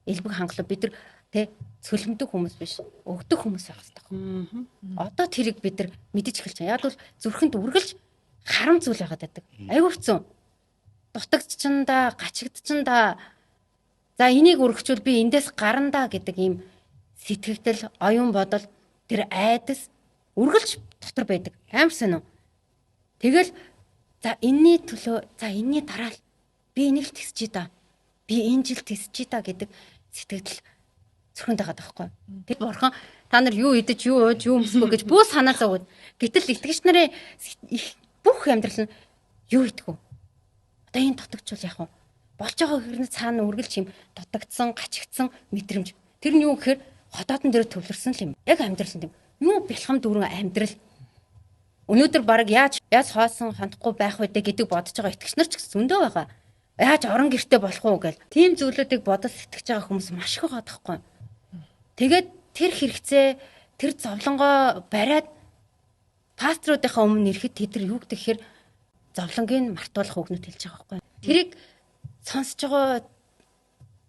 элбэг хангалуун бид нар тий цөлмдөг хүмүүс биш өгдөг хүмүүс байх хэрэгтэй. Одоо тэрийг бид нар мэдэж эхэлж байгаа. Яг бол зүрхэнд үргэлж харам зүйл байгаад байдаг. Аюу хэцүү. Дутагдчихна, гачигдчихна. За энийг өргөчвөл би эндээс гарна гэдэг ийм сэтгэгдэл, оюун бодол, тэр айдас үргэлж дотор байдаг. Амар сонио. Тэгэл за энэний төлөө, за энэний дараа л би энийг л тэсчээ да. Би энэ жил тэсчээ да гэдэг сэтгэгдэл зүрхэнд байгаа даахгүй. Тэр бурхан та нар юу идэж, юу ууж, юу өмсгөө гэж бүх санаа зовоод. Гэтэл итгэгч нарын бүх амьдрал нь юу идэх вэ? Одоо энэ дутагдчихвал яах вэ? Болж байгаа хэрнээ цаана үргэлж юм дутагдсан, гачигдсан мэдрэмж. Тэр нь юу гэхээр хотоодон дээр төвлөрсөн л юм. Яг амьдрал нь юм. Юу бэлхэм дүүрэн амьдрал. Өнөөдөр баг яаж хоосон хандахгүй байх вэ гэдэг бодож байгаа итгэгч нар ч гэсэн зөндөө байгаа. Яаж орон гэртэй болох уу гэл. Тийм зүйлүүдийг бодож сэтгэж байгаа хүмүүс маш их байгаа тахгүй. Тэгээд тэр хэрэгцээ, тэр зовлонгоо бариад пасторуудынхаа өмнө ирэхэд тэд нар юу гэхээр зовлонгийн мартуулах үгнүүд хэлж байгаа байхгүй. Тэрийг сонсож байгаа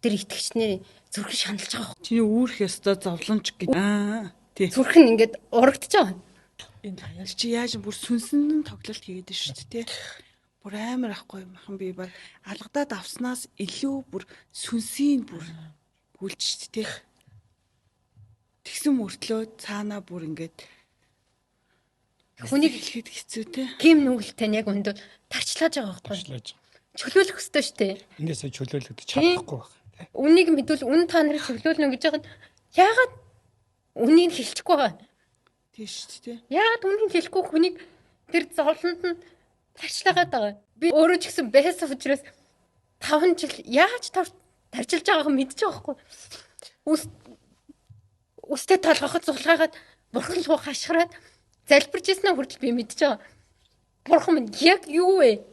тэр итгэгчний зүрхэн шаналж байгаа. Чиний үүрх ёстой зовлонч гэж. Тий. Зүрхэн ингээд урагдж байгаа. Энэ хаяа чи яаж бүр сүнсэн тоглолт хийгээд шүү дээ тий. Бүр амар ахгүй юм хан би баг алгадаад авснаас илүү бүр сүнсийн бүр гүйлж шүү дээ тий. Тэгсэн мөртлөө цаанаа бүр ингээд хүнийг хэлэхэд хэцүү тий. Ким нүгэлтэй яг өндөө тарчлааж байгаа байхгүй. Чөлөөлөх хөстэй шүү дээ. Эндээсээ чөлөөлөд чадахгүй байна. Үнийг мэдвэл үн та нарыг чөлөөлнө гэж байгаа нь яагаад үнийг хэлчихгүй байгаа. Тий шүү дээ. Яагаад үнийг хэлэхгүй хүнийг тэр зовлонд нь тарчлагаад байгаа. Би өөрөө ч гэсэн байсан учраас 5 жил яаж тарчилж байгааг мэдчихэж байгаа байхгүй. Үстэй толгоход зулгаагаад бурхан руу хашгираад залбирч ирсэн хүртэл би мэдчихэж байгаа. Бурхан минь яг юу вэ?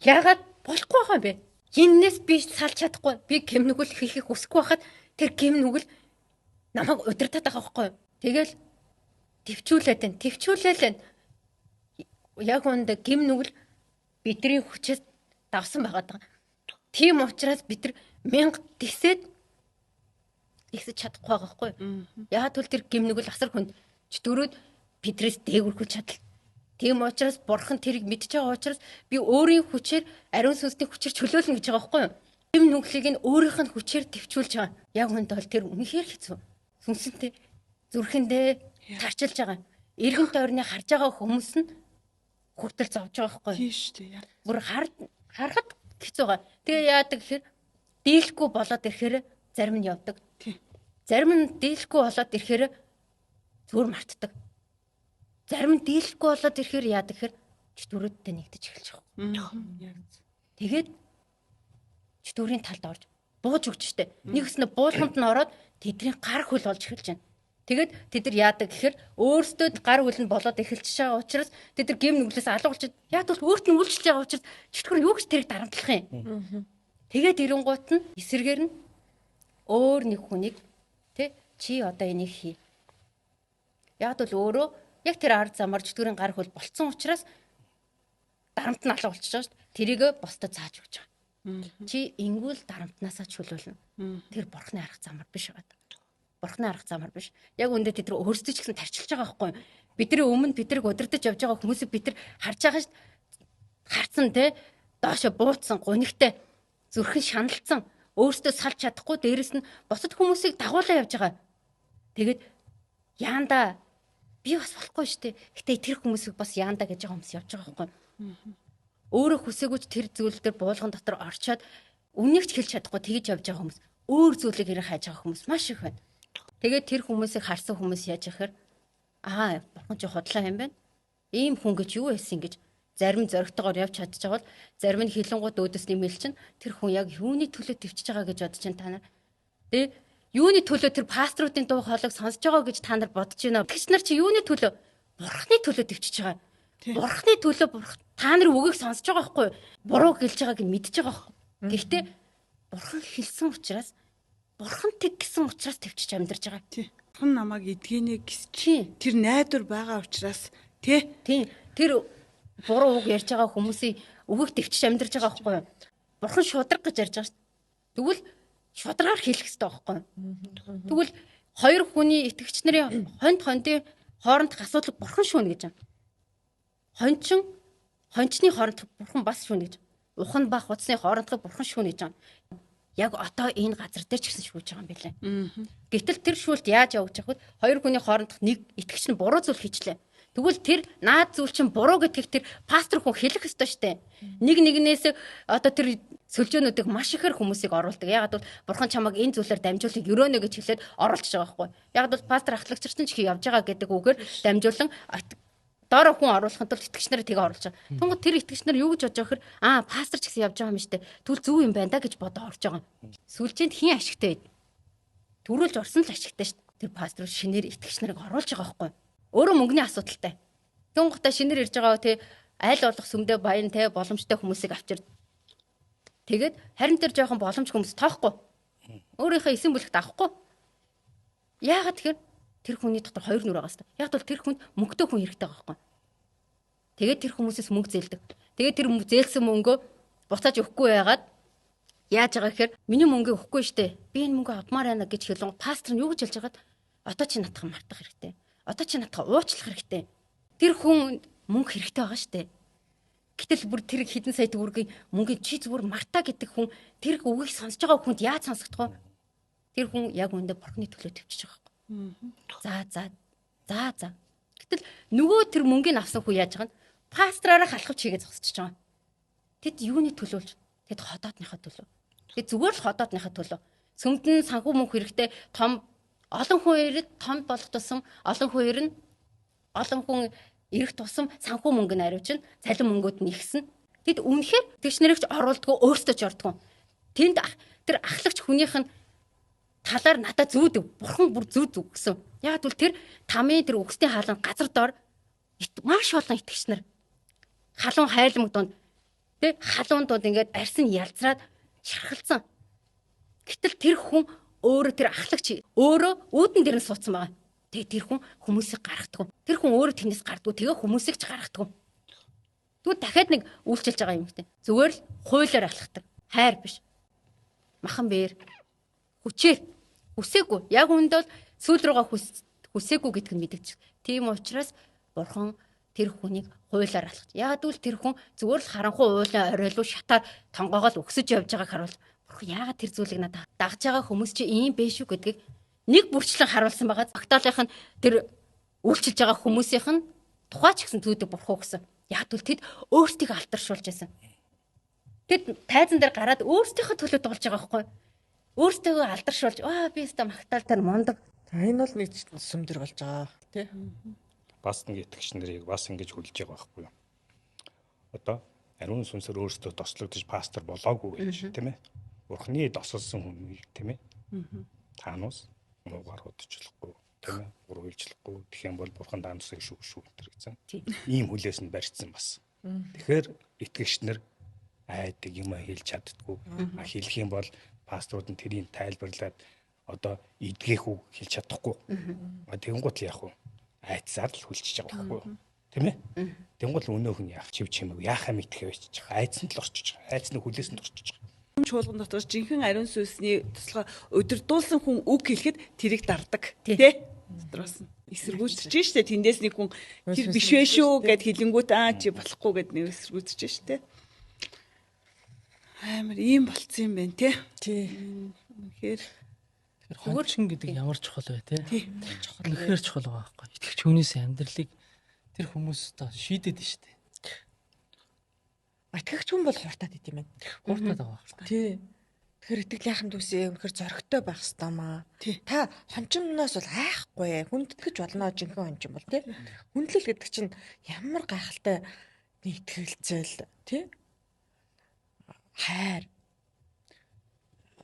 Яагаад болохгүй байгаа юм бэ? Хиннээс би салж чадахгүй. Би гэмнүгэл хийхийг хүсэхгүй байхад тэр гэмнүгэл намайг удирдах байгаа байхгүй. Тэгэл төвчүүлээд байна. Яг үүнд гэмнүгэл бидний хүчээс давсан байгаа. Тийм учраас бид нар 1000 тисэж чадахгүй байгаа байхгүй. Яагаад гэвэл тэр гэмнүгэл асар хүнд чөтгөрөөд бидрээс дээгүрхүүл чадал. Тийм учраас бурхан тэрийг мэдж байгаа учраас би өөрийн хүчээр ариун сүнсний хүчээр чөлөөлнө гэж байгаа байхгүй юу? Тэм нүглийг нь өөрийнх нь хүчээр төвчүүлж байгаа. Яг хүнд бол тэр үнэхээр хэцүү. Сүнсэнтэй зүрхэндээ тарчилж байгаа. Эргэн тойрны харж байгаа хүмүүс нь хүртэл зовж байгаа байхгүй юу? Тийм шүү дээ. Бүр харахад хэцүү байгаа. Тэгээ яадаг гэхээр дийлэхгүй болоод ирэхээр зарим нь явдаг. Зарим нь дийлэхгүй болоод ирэхээр зүгээр мартдаг. Зарим нь дийлэхгүй болоод ирэхээр яадаг гэхээр чөтгөрөдтэй нэгдэж эхэлж байгаа. Тэгээд чөтгөрийн талд орж бууж өгч штэ. Нэг өснө буулганд нь ороод тэдний гар хөл болж эхэлж байна. Тэгээд тэд нар яадаг гэхээр өөрсдөө гар хөлөнд болоод эхэлчихэж байгаа учраас тэд нар гэм нүглээс алга болчиход яг бол өөрт нь үйлчлж байгаа учраас чөтгөр юу гэж тэрийг дарамтлах юм. Тэгээд ирэнгуут нь эсэргээр нь өөр нэг хүнийг тэ чи одоо энийг хий. Яг бол өөрөө яг тэр ард замаар чөтгөрийн гар хөл болцсон учраас дарамт нь алга болчихж байгаа шүү дээ. Тэрийг босдод зааж өгч байгаа. Чи ингүүл дарамтнаасаа чөлөөлнө. Тэр бурхны арга замаар биш байгаа. Бурхны арга замаар биш. Яг үндэ тэд нар өөрсдөө ч гэсэн тарчилж байгаа байхгүй юу? Бидний өмнө бидрийг удирдах явж байгаа хүмүүсийг бид нар харж байгаа ш. Харцсан те доошо бууцсан гунигтай зүрхэн шаналцсан өөрсдөө салж чадахгүй дээрэс нь бусад хүмүүсийг дагуулаа явж байгаа. Тэгээд яанда би бас болохгүй штэ. Гэтэ тэр хүмүүсийг бас яанда гэж байгаа хүмүүс явж байгаа байхгүй юу? Өөрөө хүсээгүйч тэр зүйл дээр буулган дотор орчоод үннийг ч хэлж чадахгүй тэгж явж байгаа хүмүүс өөр зүйлийг хэрэг хайж байгаа хүмүүс маш их байна. Тэгээд тэр хүмүүсийг харсан хүмүүс яаж яхаар бурхан чи худлаа юм байна. Ийм хүн гэж юу байсан гэж зарим зоригтойгоор явж чадчихвал зарим нь хилэнгууд өөдөөс нэмэл чинь тэр хүн яг юуны төлөө төвчж байгаа гэж бодож байна та нар. Тэ юуны төлөө тэр пасторуудын дуу хоолойг сонсож байгаа гэж та нар бодож байна. Тэгч нар чи юуны төлөө? Бурханы төлөө төвчж байгаа. Бурханы төлөө та нар үгийг сонсож байгаа байхгүй юу? Буруу гэлж байгааг нь мэдж байгаа байхгүй. Гэхдээ бурхан хэлсэн учраас бурхан тэг гэсэн учраас төвчж амьдарч байгаа. Тий. Бурхан намайг эдгэнэ гэсэн тэр найдвар байгаа учраас тий. Тэр буруу үг ярьж байгаа хүмүүсийн үгийг төвчж амьдарч байгаа байхгүй юу? Бурхан шудраг гэж ярьж байгаа шүү дээ. Тэгвэл шудраар хэлэх хэрэгтэй байхгүй юу? Тэгвэл хоёр хүний итгэгч нарын хондын хоорондох асуудал бурхан шүүнэ гэж байна. Хончны хоорондох бурхан бас шүүнэ гэж. Ухан бах утасны хоорондох бурхан шүүнэ гэж байна. Яг одоо энэ газар дээр ч гэсэн шүүж байгаа юм билээ. Гэтэл тэр шүүлт яаж явж байгаа вэ? Хоёр хүний хоорондох нэг итгэгч нь буруу зүйл хийчлээ. Тэгвэл тэр наад зүйл чинь буруу гэдгийг тэр пастор хүн хэлэх ёстой шүү дээ. Нэг нэгнээс одоо тэр сөлжөөнүүдийг маш ихээр хүмүүсийг оруулдаг. Ягаад бол бурхан чамайг энэ зүйлээр дамжуулах өрөөнө гэж хэлээд оруулж байгаа байхгүй. Ягаад бол пастор ахлагчирч нь ч явж байгаа гэдэг үгээр дамжуулан доор хүн оруулахын тулд итгэгч нарыг тэгээ оруулж байгаа. Тэнгод тэр итгэгч нар юу гэж бодож байгаа хэрэг пастор ч гэсэн явж байгаа юм шүү дээ. Түл зүв юм байна да гэж бодоо орж байгаа. Сүлжээнд хин ашигтай байд. Төрүүлж орсон л ашигтай шүү дээ. Тэр пастор шинээр итгэгч нарыг оруулж байгаа байхгүй. Өөрөө мөнгөний асуудалтай. Тэнгодтай шинээр ирж байгаа те аль болох сүмдээ баян те боломжтой хүмүүсийг авчир. Тэгээд харин тэр жоохон боломж хүмүүс тоохгүй. Өөрийнхөө эсийн бүлэгт авахгүй. Яагаад тэгэхээр тэр хүний дотор хоёр нүр байгаа хэвээр. Яг бол тэр хүнд мөнгөтэй хүн хэрэгтэй байгаа байхгүй. Тэгээд тэр хүмүүсээс мөнгө зээлдэг. Тэгээд тэр зээлсэн мөнгөө буцааж өгөхгүй байгаад яаж байгаа гэхээр миний мөнгөө өгөхгүй штэ. Би энэ мөнгөө авмаар байна гэж хэлэн пастор нь юу гэж хэлж байгаад одоо чи надад мартах хэрэгтэй. Одоо чи надад уучлах хэрэгтэй. Тэр хүн мөнгө хэрэгтэй байгаа штэ. Гэтэл бүр тэр хэдэн сая төгрөгийн мөнгөийг чи зүгээр мартаа гэдэг хүн тэр үгийг сонсож байгаа хүнд яаж сонсогдох вэ? Тэр хүн яг үүндээ бурхны төлөө төвчж байгаа. За. Гэтэл нөгөө тэр мөнгөний авсан хүн яаж байгаа нь пастраараа халахвч хийгээ зогсчихж байгаа. Тэд юуны төлөөлж? Тэд ходоодныхаа төлөө. Тэд зүгээр л ходоодныхаа төлөө. Сүмдэн санхүү мөнгө хэрэгтэй том олон хүн ирээд том болох тусам олон хүн ирэх тусам санхүү мөнгө нь ариучин цалин мөнгөд нь ихсэн. Тэд үнэхээр тэгш нэрэгч оруулдгүй өөрсдөө ч ордгүй. Тэнд тэр ахлагч хүнийх нь талаар надад зүүдэг. Бурхан бүр зүүд өгсөн. Яг бол тэр тамийн тэр өгсдийн хаалган газар доор маш олон итгэгч нар халуун хайлмаг донд тэг халуун донд ингээд арьсан ялзраад шархалцсан. Гэтэл тэр хүн өөрөө тэр ахлагч өөрөө үүдэн дээр нь суудсан байгаа. Тэгээ тэр хүн хүмүүсийг гаргадаг. Тэр хүн өөрөө тэрнээс гардгүй. Тэгээ хүмүүсийг ч гаргадаг. Тэгвэл дахиад нэг үйлчилж байгаа юм гэдэг. Зүгээр л хуулиар алхахдаг. Хайр биш. Махан бээр. Хүчээр. Хүсээгүй. Яг үүнд бол сүүл рүүгээ хүсээгүй гэдг нь мэдэгч. Тийм учраас бурхан тэр хүнийг хуулиар алхаж. Яг үл тэр хүн зүгээр л харанхуй уулын оройлуу шатаар тонгоогоол өксөж явж байгааг харуул. Бурхан яагаад тэр зүйлийг надад дагж байгаа хүмүүс чи ийм биш үү гэдгийг нэг бүрчлэн харуулсан байгаа. Багтаалынх нь тэр үйлчилж байгаа хүмүүсийнх нь тухайч гэсэн төвдөг бурхан гэсэн. Яг үл тэд өөрсдийг алдаршуулж байсан. Тэд тайзан дээр гараад өөрсдийнхөө төлөө дуулж байгаа байхгүй. Өөртөө алдаршуулж би өстө магтаалтаар мундаг. Энэ бол нэг сүмдэр болж байгаа тий. Бас нэг итгэгч нарыг бас ингэж хүлж байгаа байхгүй юу? Одоо ариун сүнсээр өөртөө тослогдож пастор болоогүй гэж тийм ээ. Бурхны досолсон хүн тийм ээ. Таанус муугаар удаж болохгүй. тийм ээ. Буруу үйлчлэхгүй. Тэгэх юм бол бурхан даанусыг шүү энэ гэсэн. Тийм. Ийм хүлээс нь барьцсан бас. Тэгэхээр итгэгчнэр айдаг юм хэлж чаддгүй. Хэлэх юм бол пасторууд нь тэрийг тайлбарлаад одоо эдгэх үг хэлж чадахгүй. Тэгэнгუთ яах вэ? Айцсаар л хүлчиж байгаа байхгүй юу? Тийм ээ? Тэгэнгუთ өнөөх нь яах чив чимэг яахаа мэдхээ байж байгаа. Айцсан л орчиж байгаа. Айцны хүлээс нь орчиж байгаа. Чуулган дотор жинхэнэ ариун сүнсний туслахаар удирдуулсан хүн үг хэлэхэд тэрийг дардаг тий дотроос нь эсэргүүцэж штэ тэндээс нэг хүн тэр биш вэ шүү гэд хэлэнгүүт чи болохгүй гэд нэг эсэргүүцэж штэ амар ийм болцсон юм байна тий үнэхээр хончин гэдэг ямар чухал бай те үнэхээр чухал байгаа байхгүй итгэвч хүнээс амьдралыг тэр хүмүүс одоо шийдэд нь штэ Итгэгч хүн бол хууртаад идэм байна. хууртаад байгаа байхгүй Тий. Тэгэхээр итгэлийн төсөө үнэхээр зоригтой байх хэрэгтэй маа. Та хончимноос бол айхгүй. Хүндэтгэж болно жинхэнэ хончим бол тий. Хүндлэл гэдэг чинь ямар гайхалтай итгэлцэл тий. Хайр.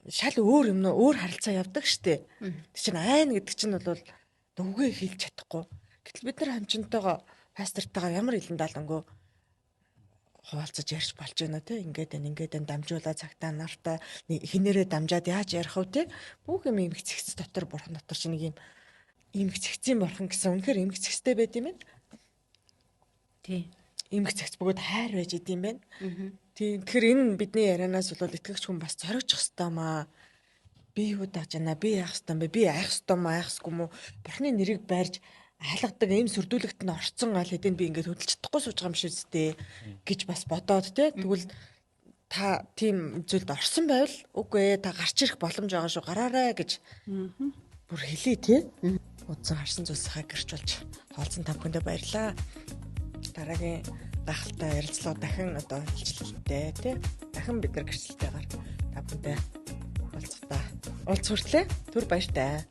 Шал өөр юм нөө өөр харилцаа явдаг штэ. Тэг чинь айн гэдэг чинь бол үгээ хэлж чадахгүй. Гэтэл бид нар хончинтойгоо пастортойгоо ямар илэн даалангөө хуваалцаж ярьж болж байна те ингээд дамжуулаа цагтаа нартай хинээрээ дамжаад яаж ярих вэ те бүх юм имэг цэгц дотор бурхан дотор чинь нэг юм имэг цэгцийн бурхан гэсэн үнэхээр имэг цэгцтэй байд юм байна. Тий. Имэг цэгц бөгөөд хайр байж идэм байна. Тийм тэгэхээр энэ бидний ярианаас бол итгэгч хүн бас зоригч хэвээр маа. Би юу дааж байна би яах хэвээр бэ би айх хэвээр маа айхсгүй мүү бурханы нэрийг барьж айлгадаг ийм сүрдүүлэгт нь орцсон аль хэдийн би ингээд хөдөлж чадахгүй сууж байгаа юм шиг үстэй гэж бас бодоод те тэгвэл та тийм зүйлд орсон байвал үгүй ээ та гарч ирэх боломж байгаа шүү гараарай гэж бүр хэлий те удсан харсан зүйлсээ гэрч болж хаалцсан та бүхэндээ баярлаа дараагийн гахалтай ярилцлага дахин одоо хэлжлэлтэй те дахин бид нар гэрчлэлтэйгээр та бүхэндээ уулзах хүртлээ түр баяртай